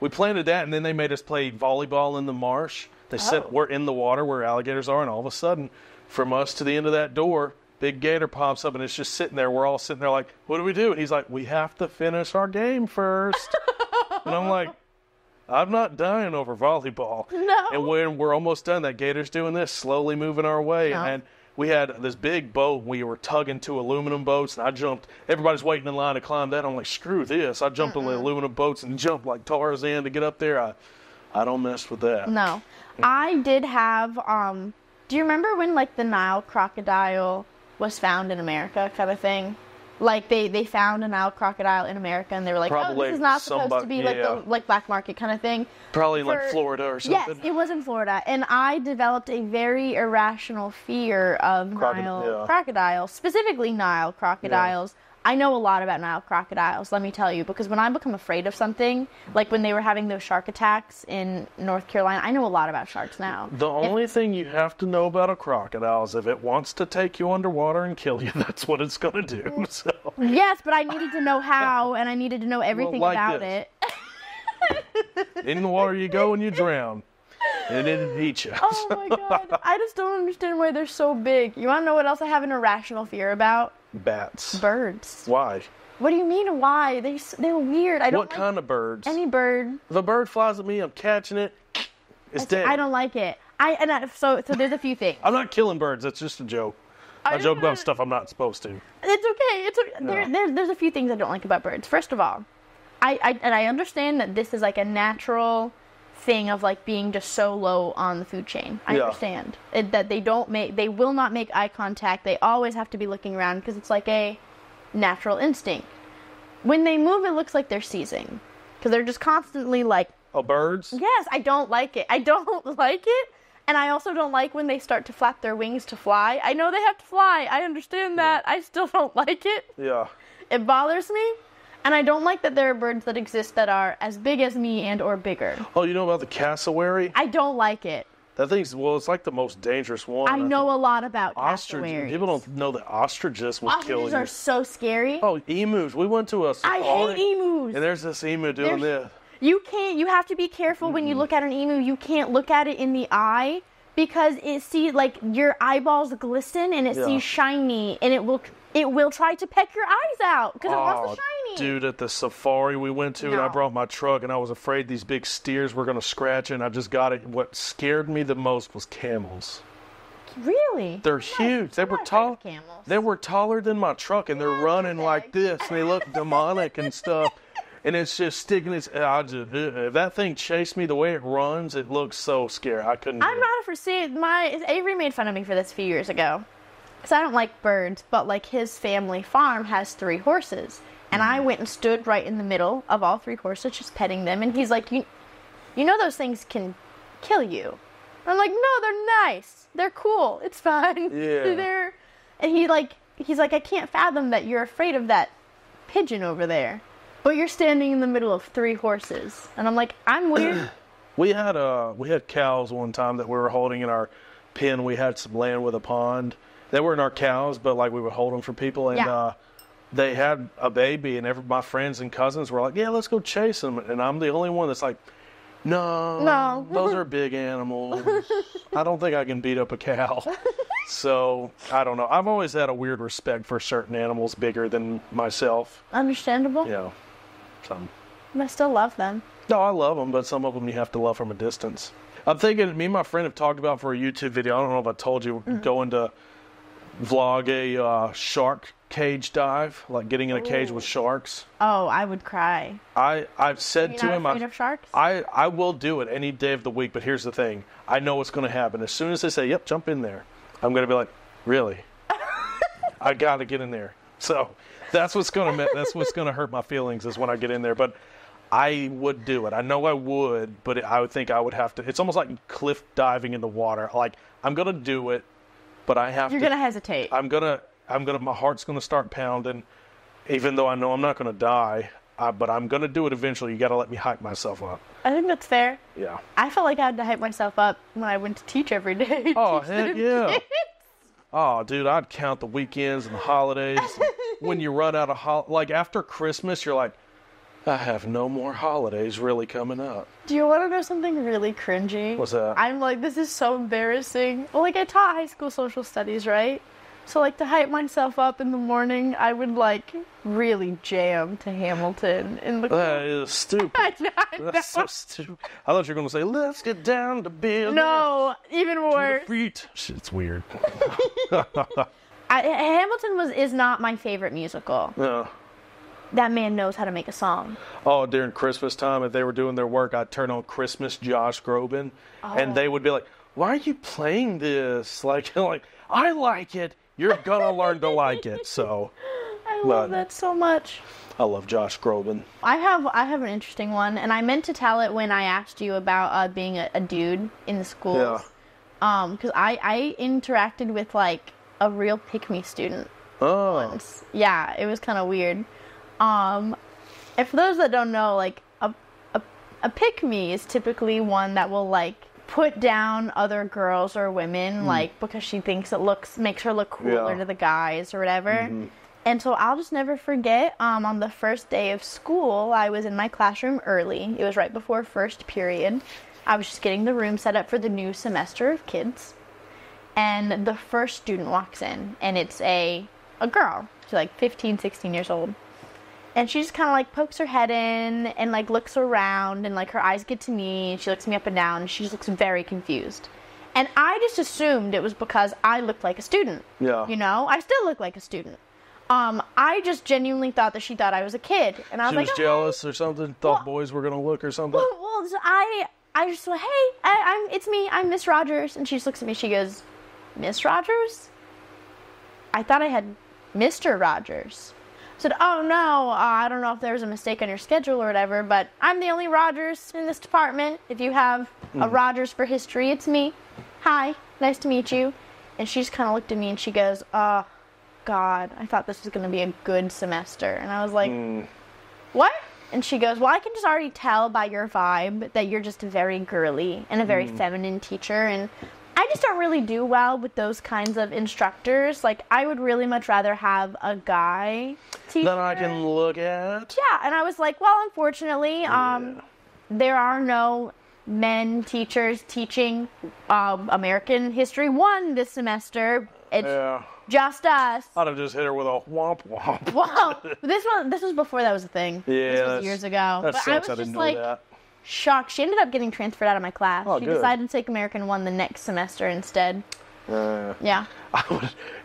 [SPEAKER 1] we planted that and then they made us play volleyball in the marsh. They said we're in the water where alligators are, and all of a sudden, from us to the end of that door, big gator pops up and it's just sitting there. We're all sitting there like, what do we do? And he's like, we have to finish our game first. And I'm like, I'm not dying over volleyball.
[SPEAKER 3] No.
[SPEAKER 1] And when we're almost done, that gator's doing this, slowly moving our way.
[SPEAKER 3] No.
[SPEAKER 1] And we had this big boat. We were tugging two aluminum boats, and I jumped. Everybody's waiting in line to climb that. I'm like, screw this. I jumped on the aluminum boats and jumped like Tarzan to get up there. I don't mess with that.
[SPEAKER 3] No. I did have, do you remember when like the Nile crocodile was found in America kind of thing? Like they found a Nile crocodile in America and they were like,
[SPEAKER 1] Probably
[SPEAKER 3] this is not supposed to be like
[SPEAKER 1] yeah.
[SPEAKER 3] the like black market kind of thing.
[SPEAKER 1] Probably in like
[SPEAKER 3] For-
[SPEAKER 1] Florida or
[SPEAKER 3] Yes,
[SPEAKER 1] something.
[SPEAKER 3] it was in Florida, and I developed a very irrational fear of Nile
[SPEAKER 1] yeah.
[SPEAKER 3] crocodiles, specifically Nile crocodiles. I know a lot about Nile crocodiles, let me tell you, because when I become afraid of something, like when they were having those shark attacks in North Carolina, I know a lot about sharks now.
[SPEAKER 1] The only thing you have to know about a crocodile is if it wants to take you underwater and kill you, that's what it's going to do. So,
[SPEAKER 3] Yes, but I needed to know how, and I needed to know everything
[SPEAKER 1] like
[SPEAKER 3] about
[SPEAKER 1] this.
[SPEAKER 3] it.
[SPEAKER 1] in the water you go and you drown. And it'll eat you.
[SPEAKER 3] Oh my god, I just don't understand why they're so big. You want to know what else I have an irrational fear about?
[SPEAKER 1] Bats.
[SPEAKER 3] Birds.
[SPEAKER 1] Why?
[SPEAKER 3] What do you mean, why? They're weird. I don't
[SPEAKER 1] What
[SPEAKER 3] like
[SPEAKER 1] kind of birds?
[SPEAKER 3] any bird.
[SPEAKER 1] If a bird flies at me, I'm catching it. It's dead.
[SPEAKER 3] I don't like it. So there's a few things.
[SPEAKER 1] I'm not killing birds. That's just a joke. I joke about stuff I'm not supposed to.
[SPEAKER 3] It's okay. There's a few things I don't like about birds. First of all, I understand that this is like a natural thing of like being just so low on the food chain. I
[SPEAKER 1] Yeah.
[SPEAKER 3] understand that they will not make eye contact. They always have to be looking around because it's like a natural instinct. When they move, it looks like they're seizing because they're just constantly like.
[SPEAKER 1] Oh, birds?
[SPEAKER 3] Yes, I don't like it. I don't like it. And I also don't like when they start to flap their wings to fly. I know they have to fly. I understand that. I still don't like it.
[SPEAKER 1] Yeah.
[SPEAKER 3] It bothers me. And I don't like that there are birds that exist that are as big as me and or bigger.
[SPEAKER 1] Oh, you know about the cassowary?
[SPEAKER 3] I don't like it.
[SPEAKER 1] That thing's, well, it's like the most dangerous one.
[SPEAKER 3] I know a lot about
[SPEAKER 1] Ostrich.
[SPEAKER 3] cassowaries.
[SPEAKER 1] People don't know that ostriches will kill
[SPEAKER 3] Ostriches
[SPEAKER 1] you.
[SPEAKER 3] are so scary.
[SPEAKER 1] Oh, emus. We went to a
[SPEAKER 3] I
[SPEAKER 1] safari.
[SPEAKER 3] hate emus.
[SPEAKER 1] And there's this emu doing this.
[SPEAKER 3] You have to be careful when you look at an emu. You can't look at it in the eye because like your eyeballs glisten and it
[SPEAKER 1] Yeah.
[SPEAKER 3] sees shiny and it will try to peck your eyes out because it wants the shiny.
[SPEAKER 1] Dude, at the safari we went to, and I
[SPEAKER 3] No.
[SPEAKER 1] brought my truck, and I was afraid these big steers were going to scratch it, and I just got it. What scared me the most was camels.
[SPEAKER 3] Really?
[SPEAKER 1] They're huge. They
[SPEAKER 3] I'm
[SPEAKER 1] were
[SPEAKER 3] not afraid
[SPEAKER 1] tall.
[SPEAKER 3] of camels.
[SPEAKER 1] They were taller than my truck, and they're running like this, and they look demonic and stuff. and it's just sticking its. If that thing chased me the way it runs, it looks so scary. I couldn't.
[SPEAKER 3] I'm not afraid. See, Avery made fun of me for this a few years ago, because I don't like birds, but like his family farm has 3 horses, and I went and stood right in the middle of all 3 horses, just petting them, and he's like, you know those things can kill you. I'm like, no, they're nice. They're cool. It's fine.
[SPEAKER 1] Yeah.
[SPEAKER 3] And he's like, I can't fathom that you're afraid of that pigeon over there, but you're standing in the middle of 3 horses. And I'm like, I'm weird.
[SPEAKER 1] We had cows one time that we were holding in our pen. We had some land with a pond. They weren't our cows, but like we would hold them for people. And they had a baby, and my friends and cousins were like, yeah, let's go chase them. And I'm the only one that's like, no, those are big animals. I don't think I can beat up a cow. So, I don't know. I've always had a weird respect for certain animals bigger than myself.
[SPEAKER 3] Understandable.
[SPEAKER 1] Yeah. Some.
[SPEAKER 3] I still love them.
[SPEAKER 1] No, I love them, but some of them you have to love from a distance. I'm thinking, me and my friend have talked about for a YouTube video, I don't know if I told you, going to vlog a shark cage dive, like getting in a cage with sharks.
[SPEAKER 3] Oh, I would cry.
[SPEAKER 1] I've said to him,
[SPEAKER 3] afraid of sharks?
[SPEAKER 1] I will do it any day of the week, but here's the thing. I know what's going to happen. As soon as they say, yep, jump in there, I'm going to be like, really? I got to get in there. So that's what's going to hurt my feelings is when I get in there. But I would do it. I know I would, but I would think I would have to. It's almost like cliff diving in the water. Like, I'm going to do it, but I have to.
[SPEAKER 3] You're going to hesitate.
[SPEAKER 1] My heart's going to start pounding, even though I know I'm not going to die. But I'm going to do it eventually. You got to let me hype myself up.
[SPEAKER 3] I think that's fair.
[SPEAKER 1] Yeah.
[SPEAKER 3] I felt like I had to hype myself up when I went to teach every day.
[SPEAKER 1] Oh, heck yeah. Oh, dude, I'd count the weekends and the holidays. When you run out of like after Christmas, you're like, I have no more holidays really coming up.
[SPEAKER 3] Do you want to know something really cringy?
[SPEAKER 1] What's that?
[SPEAKER 3] I'm like, this is so embarrassing. Well, like, I taught high school social studies, right? So, like, to hype myself up in the morning, I would, like, really jam to Hamilton in the...
[SPEAKER 1] That is stupid.
[SPEAKER 3] I know.
[SPEAKER 1] That's so stupid. I thought you were going to say, let's get down to business.
[SPEAKER 3] No, even worse.
[SPEAKER 1] It's weird.
[SPEAKER 3] Hamilton is not my favorite musical.
[SPEAKER 1] Yeah.
[SPEAKER 3] That man knows how to make a song.
[SPEAKER 1] Oh, during Christmas time, if they were doing their work, I'd turn on Christmas Josh Groban, and they would be like, why are you playing this? Like, I like it. You're going to learn to like it. So,
[SPEAKER 3] I love that so much.
[SPEAKER 1] I love Josh Groban.
[SPEAKER 3] I have an interesting one, and I meant to tell it when I asked you about being a dude in the schools. Yeah. Because I interacted with, like, a real pick-me student once. Yeah, it was kind of weird. And for those that don't know, like, a pick-me is typically one that will, like, put down other girls or women, like, because she thinks it makes her look cooler to the guys or whatever. Mm-hmm. And so I'll just never forget, on the first day of school, I was in my classroom early. It was right before first period. I was just getting the room set up for the new semester of kids. And the first student walks in, and it's a girl. She's like 15, 16 years old. And she just kind of, like, pokes her head in and, like, looks around, and, like, her eyes get to me, and she looks me up and down, and she just looks very confused. And I just assumed it was because I looked like a student.
[SPEAKER 1] Yeah.
[SPEAKER 3] You know? I still look like a student. I just genuinely thought that she thought I was a kid. And I was like,
[SPEAKER 1] she was jealous or something, thought boys were going to look or something?
[SPEAKER 3] Well, so I just went, hey, it's me, I'm Miss Rogers. And she just looks at me, she goes, Miss Rogers? I thought I had Mr. Rogers. I said, oh no, I don't know if there was a mistake on your schedule or whatever, but I'm the only Rogers in this department. If you have a Rogers for history, it's me. Hi, nice to meet you. And she just kind of looked at me and she goes, oh, God, I thought this was going to be a good semester. And I was like, what? And she goes, well, I can just already tell by your vibe that you're just very girly and a very feminine teacher. And I just don't really do well with those kinds of instructors. Like, I would really much rather have a guy teacher
[SPEAKER 1] that I can look at.
[SPEAKER 3] Yeah, and I was like, well, unfortunately, there are no men teachers teaching American History 1 this semester. It's just us.
[SPEAKER 1] I'd have just hit her with a womp womp.
[SPEAKER 3] Wow, this was before that was a thing.
[SPEAKER 1] Yeah,
[SPEAKER 3] this was years ago.
[SPEAKER 1] That
[SPEAKER 3] but
[SPEAKER 1] sucks.
[SPEAKER 3] I
[SPEAKER 1] I
[SPEAKER 3] was
[SPEAKER 1] didn't
[SPEAKER 3] just
[SPEAKER 1] know
[SPEAKER 3] like,
[SPEAKER 1] that.
[SPEAKER 3] shocked. She ended up getting transferred out of my class.
[SPEAKER 1] Oh,
[SPEAKER 3] She
[SPEAKER 1] good.
[SPEAKER 3] decided to take American 1 the next semester instead. Yeah.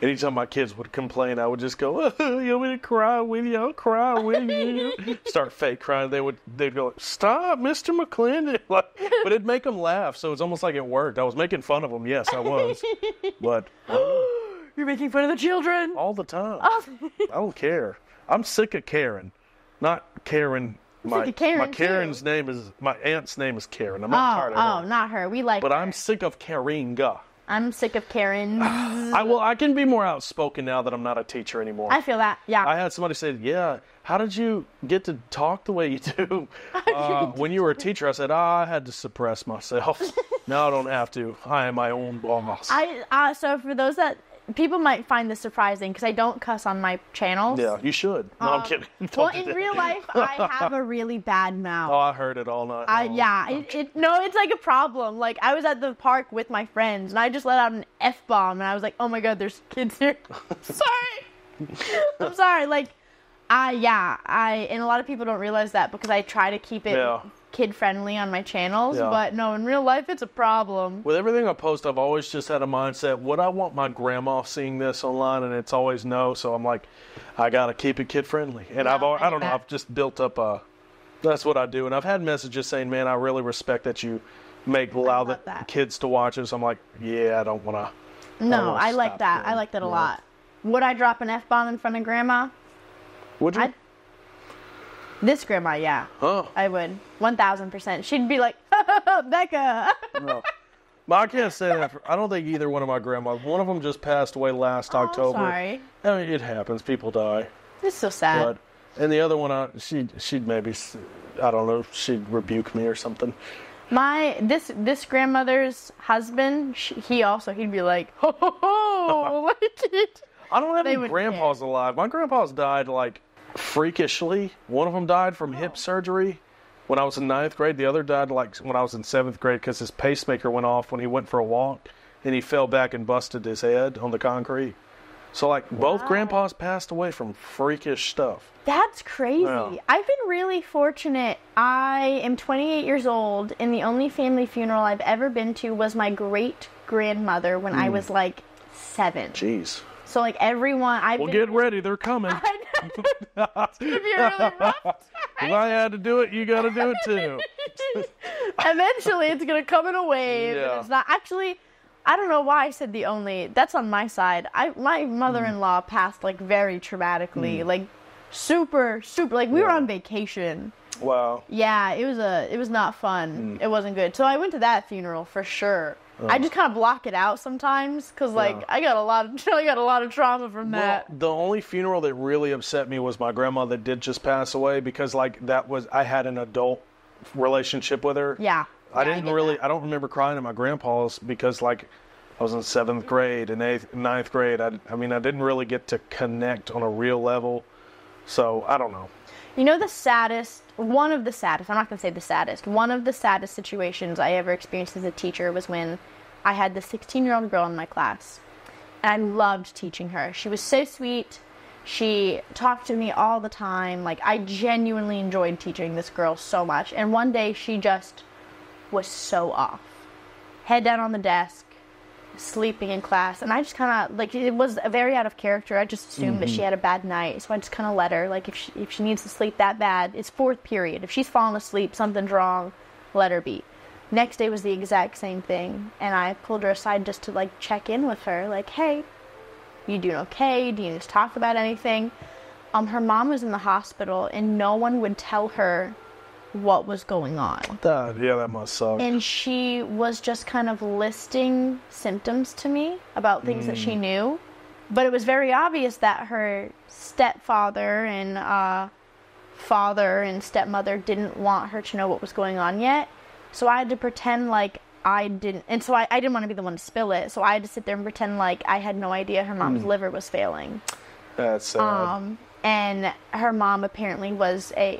[SPEAKER 1] Anytime my kids would complain, I would just go, you want me to cry with you? I'll cry with you. Start fake crying. They'd go, stop, Mr. McClendon. Like, but it'd make them laugh, so it's almost like it worked. I was making fun of them. Yes, I was. But
[SPEAKER 3] You're making fun of the children.
[SPEAKER 1] all the time. I don't care. I'm sick of Karen. Not Karen.
[SPEAKER 3] sick of Karen,
[SPEAKER 1] my
[SPEAKER 3] too.
[SPEAKER 1] Karen's name is, my aunt's name is Karen. I'm not tired of her.
[SPEAKER 3] Oh, not her. We like
[SPEAKER 1] But
[SPEAKER 3] her.
[SPEAKER 1] I'm sick of Karinga.
[SPEAKER 3] I'm sick of Karen.
[SPEAKER 1] I can be more outspoken now that I'm not a teacher anymore.
[SPEAKER 3] I feel that. Yeah.
[SPEAKER 1] I had somebody say, yeah, how did you get to talk the way you do when you were a teacher? I said, I had to suppress myself. Now I don't have to. I am my own boss.
[SPEAKER 3] So for those that people might find this surprising because I don't cuss on my channels.
[SPEAKER 1] Yeah, you should. No, I'm kidding.
[SPEAKER 3] Well, in real life, I have a really bad mouth.
[SPEAKER 1] Oh, I heard it all night.
[SPEAKER 3] It's like a problem. Like I was at the park with my friends and I just let out an F-bomb and I was like, oh my god, there's kids here. Sorry. I'm sorry. Like, and a lot of people don't realize that because I try to keep it kid friendly on my channels, but no, in real life it's a problem.
[SPEAKER 1] With everything I post, I've always just had a mindset, would I want my grandma seeing this online? And it's always no, so I'm like, I gotta keep it kid friendly. And I've just built up that's what I do. And I've had messages saying, man, I really respect that you allow the kids to watch this. I'm like, yeah, I don't wanna.
[SPEAKER 3] No, I like that. I like that a lot. Would I drop an F-bomb in front of grandma?
[SPEAKER 1] Would you?
[SPEAKER 3] This grandma, yeah.
[SPEAKER 1] Oh.
[SPEAKER 3] I would. 1000%. She'd be like, Becca.
[SPEAKER 1] No. But I can't say that. I don't think either one of my grandmas. One of them just passed away last October.
[SPEAKER 3] Sorry.
[SPEAKER 1] I mean, it happens. People die.
[SPEAKER 3] It's so sad.
[SPEAKER 1] And the other one, she'd maybe, I don't know, she'd rebuke me or something.
[SPEAKER 3] This grandmother's husband, he'd be like, ho, ho, ho, like it.
[SPEAKER 1] I don't have any grandpas alive. My grandpas died, like, freakishly. One of them died from hip surgery when I was in 9th grade. The other died, like, when I was in 7th grade because his pacemaker went off when he went for a walk, and he fell back and busted his head on the concrete. So, like, both grandpas passed away from freakish stuff.
[SPEAKER 3] That's crazy.
[SPEAKER 1] Yeah.
[SPEAKER 3] I've been really fortunate. I am 28 years old, and the only family funeral I've ever been to was my great-grandmother when I was, like, 7.
[SPEAKER 1] Jeez.
[SPEAKER 3] So, like, everyone...
[SPEAKER 1] Get ready. They're coming.
[SPEAKER 3] It's going to be a really rough time.
[SPEAKER 1] If I had to do it, you got to do it, too.
[SPEAKER 3] Eventually, it's going to come in a wave.
[SPEAKER 1] Yeah.
[SPEAKER 3] And it's not... Actually, I don't know why I said the only... That's on my side. My mother-in-law passed, like, very traumatically. Like, super... Like, we were on vacation.
[SPEAKER 1] Wow.
[SPEAKER 3] Yeah, it was not fun. It wasn't good. So I went to that funeral for sure. I just kind of block it out sometimes because, like, I got a lot of trauma from that.
[SPEAKER 1] Well, the only funeral that really upset me was my grandma that did just pass away because, like, I had an adult relationship with her.
[SPEAKER 3] Yeah.
[SPEAKER 1] I don't remember crying at my grandpa's because, like, I was in 7th grade and 9th grade. I didn't really get to connect on a real level. So, I don't know.
[SPEAKER 3] You know, one of the saddest, I'm not going to say the saddest, one of the saddest situations I ever experienced as a teacher was when I had this 16-year-old girl in my class. And I loved teaching her. She was so sweet. She talked to me all the time. Like, I genuinely enjoyed teaching this girl so much. And one day, she just was so off. Head down on the desk, sleeping in class. And I just kind of, like, it was very out of character. I just assumed that she had a bad night. So I just kind of let her. Like, if she needs to sleep that bad, it's 4th period. If she's fallen asleep, something's wrong, let her be. Next day was the exact same thing. And I pulled her aside just to, like, check in with her. Like, hey, you doing okay? Do you need to talk about anything? Her mom was in the hospital, and no one would tell her what was going on.
[SPEAKER 1] That must suck.
[SPEAKER 3] And she was just kind of listing symptoms to me about things that she knew. But it was very obvious that her stepfather and father and stepmother didn't want her to know what was going on yet. So I had to pretend like I didn't. And so I didn't want to be the one to spill it. So I had to sit there and pretend like I had no idea her mom's liver was failing.
[SPEAKER 1] That's sad.
[SPEAKER 3] And her mom apparently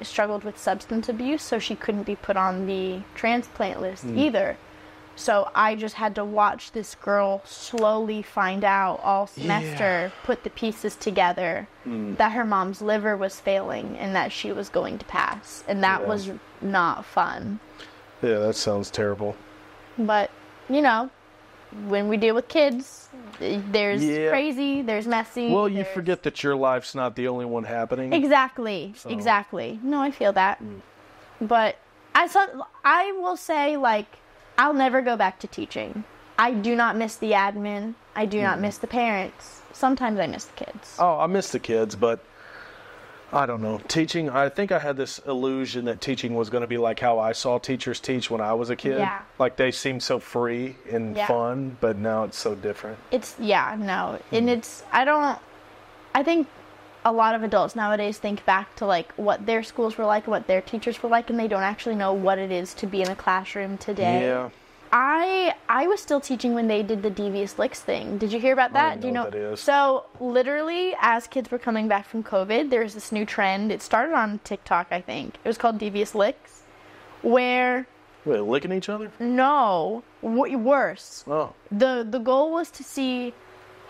[SPEAKER 3] struggled with substance abuse, so she couldn't be put on the transplant list either. So I just had to watch this girl slowly find out all semester, put the pieces together, that her mom's liver was failing and that she was going to pass. And that was not fun.
[SPEAKER 1] Yeah, that sounds terrible.
[SPEAKER 3] But, you know, when we deal with kids, there's crazy, there's messy.
[SPEAKER 1] Well, you forget that your life's not the only one happening.
[SPEAKER 3] Exactly.
[SPEAKER 1] So.
[SPEAKER 3] Exactly. No, I feel that. But I will say, like, I'll never go back to teaching. I do not miss the admin. I do not miss the parents. Sometimes I miss the kids.
[SPEAKER 1] Oh, I miss the kids, but I don't know. Teaching, I think I had this illusion that teaching was going to be like how I saw teachers teach when I was a kid.
[SPEAKER 3] Yeah.
[SPEAKER 1] Like they seemed so free and fun, but now it's so different.
[SPEAKER 3] And I think a lot of adults nowadays think back to like what their schools were like, what their teachers were like, and they don't actually know what it is to be in a classroom today.
[SPEAKER 1] Yeah.
[SPEAKER 3] I was still teaching when they did the Devious Licks thing. Did you hear about that?
[SPEAKER 1] Do you know what that is?
[SPEAKER 3] So literally, as kids were coming back from COVID, there's this new trend. It started on TikTok, I think. It was called Devious Licks, where
[SPEAKER 1] Wait, licking each other?
[SPEAKER 3] no, worse.
[SPEAKER 1] Oh.
[SPEAKER 3] The goal was to see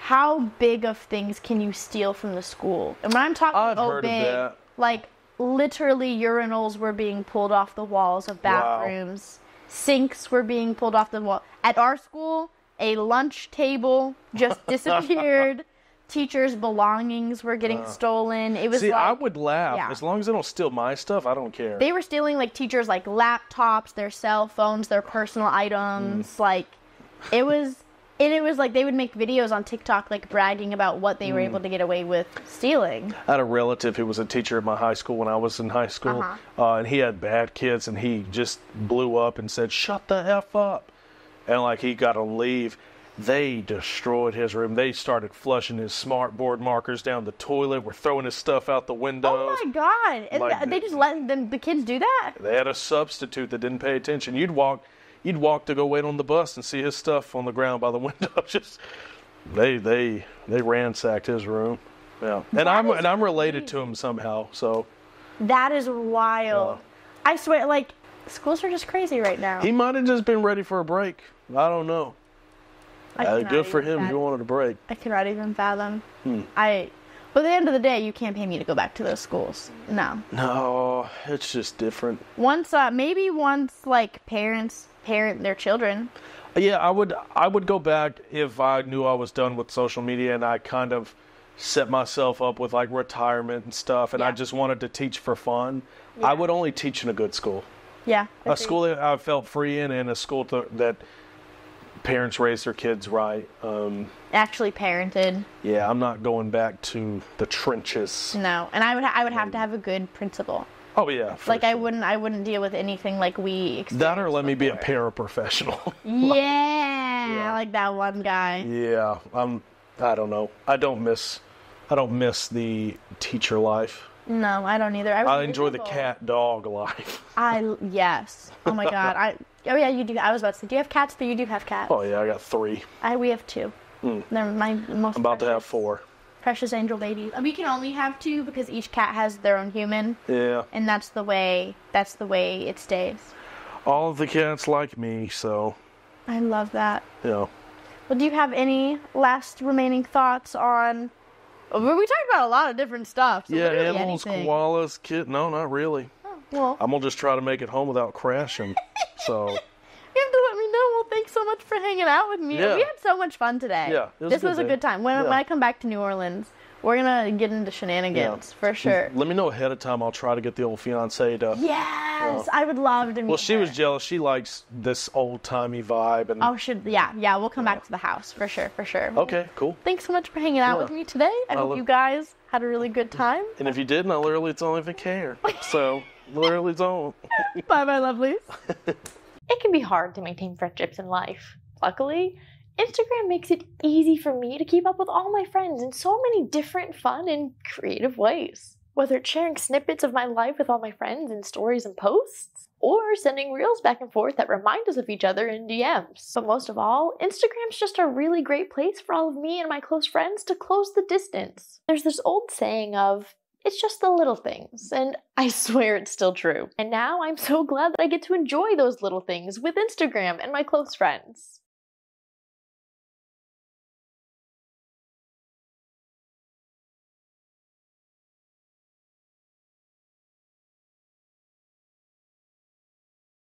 [SPEAKER 3] how big of things can you steal from the school. And when I'm talking
[SPEAKER 1] I've heard of
[SPEAKER 3] big,
[SPEAKER 1] that.
[SPEAKER 3] like literally urinals were being pulled off the walls of bathrooms. Sinks were being pulled off the wall. At our school, a lunch table just disappeared. Teachers' belongings were getting stolen. It was
[SPEAKER 1] I would laugh.
[SPEAKER 3] Yeah.
[SPEAKER 1] As long as they don't steal my stuff, I don't care.
[SPEAKER 3] They were stealing like teachers' like laptops, their cell phones, their personal items. Like it was like they would make videos on TikTok like bragging about what they were able to get away with stealing.
[SPEAKER 1] I had a relative who was a teacher at my high school when I was in high school, and he had bad kids, and he just blew up and said, "Shut the F up." And like he got to leave. They destroyed his room. They started flushing his smartboard markers down the toilet. Were throwing his stuff out the windows.
[SPEAKER 3] Oh my god! And
[SPEAKER 1] Like,
[SPEAKER 3] they just let the kids do that?
[SPEAKER 1] They had a substitute that didn't pay attention. You'd walk to go wait on the bus and see his stuff on the ground by the window. Just they ransacked his room. Yeah, and I'm related to him somehow. So
[SPEAKER 3] that is wild. I swear, like schools are just crazy right now.
[SPEAKER 1] he might have just been ready for a break. I don't know. Good for him. He wanted a break.
[SPEAKER 3] I cannot even fathom. But at the end of the day, you can't pay me to go back to those schools. No.
[SPEAKER 1] No, it's just different.
[SPEAKER 3] Once like parents parent their children.
[SPEAKER 1] Yeah, I would go back if I knew I was done with social media and I kind of set myself up with like retirement and stuff, and I just wanted to teach for fun. Yeah. I would only teach in a good school.
[SPEAKER 3] Yeah.
[SPEAKER 1] A school that I felt free in, and a school that parents raise their kids right.
[SPEAKER 3] Actually parented.
[SPEAKER 1] Yeah, I'm not going back to the trenches.
[SPEAKER 3] No, and I would have to have a good principal.
[SPEAKER 1] Oh yeah.
[SPEAKER 3] Like sure. I wouldn't deal with anything like we experienced.
[SPEAKER 1] That or let me be a paraprofessional.
[SPEAKER 3] Yeah, like that one guy.
[SPEAKER 1] Yeah, I don't know. I don't miss the teacher life.
[SPEAKER 3] No, I don't either.
[SPEAKER 1] I enjoy the cat-dog life.
[SPEAKER 3] Yes. Oh my god. Oh yeah, you do. I was about to say, do you have cats? But you do have cats.
[SPEAKER 1] Oh yeah, I got 3.
[SPEAKER 3] We have 2. They're my most.
[SPEAKER 1] I'm about to have 4.
[SPEAKER 3] Precious angel babies. We can only have 2 because each cat has their own human.
[SPEAKER 1] Yeah.
[SPEAKER 3] And that's the way it stays.
[SPEAKER 1] All of the cats like me, so.
[SPEAKER 3] I love that.
[SPEAKER 1] Yeah.
[SPEAKER 3] Well, do you have any last remaining thoughts on? We talked about a lot of different stuff. So
[SPEAKER 1] animals, koalas, No, not really.
[SPEAKER 3] Oh, well.
[SPEAKER 1] I'm gonna just try to make it home without crashing. So.
[SPEAKER 3] You have to let me know. Well, thanks so much for hanging out with me.
[SPEAKER 1] Yeah.
[SPEAKER 3] We had so much fun today.
[SPEAKER 1] Yeah,
[SPEAKER 3] this was a good time. When I come back to New Orleans, we're gonna get into shenanigans for sure.
[SPEAKER 1] Let me know ahead of time. I'll try to get the old fiancée to.
[SPEAKER 3] Yes, I would love to meet
[SPEAKER 1] Well, she
[SPEAKER 3] her.
[SPEAKER 1] was jealous. She likes this old timey vibe, and.
[SPEAKER 3] Oh, we'll come back to the house for sure.
[SPEAKER 1] Okay, cool.
[SPEAKER 3] Thanks so much for hanging out with me today. I hope you guys had a really good time.
[SPEAKER 1] And if you didn't, I literally don't even care. So, literally don't.
[SPEAKER 3] Bye, lovelies.
[SPEAKER 2] It can be hard to maintain friendships in life. Luckily, Instagram makes it easy for me to keep up with all my friends in so many different fun and creative ways. Whether it's sharing snippets of my life with all my friends in stories and posts, or sending reels back and forth that remind us of each other in DMs. But most of all, Instagram's just a really great place for all of me and my close friends to close the distance. There's this old saying of, it's just the little things, and I swear it's still true. And now I'm so glad that I get to enjoy those little things with Instagram and my close friends.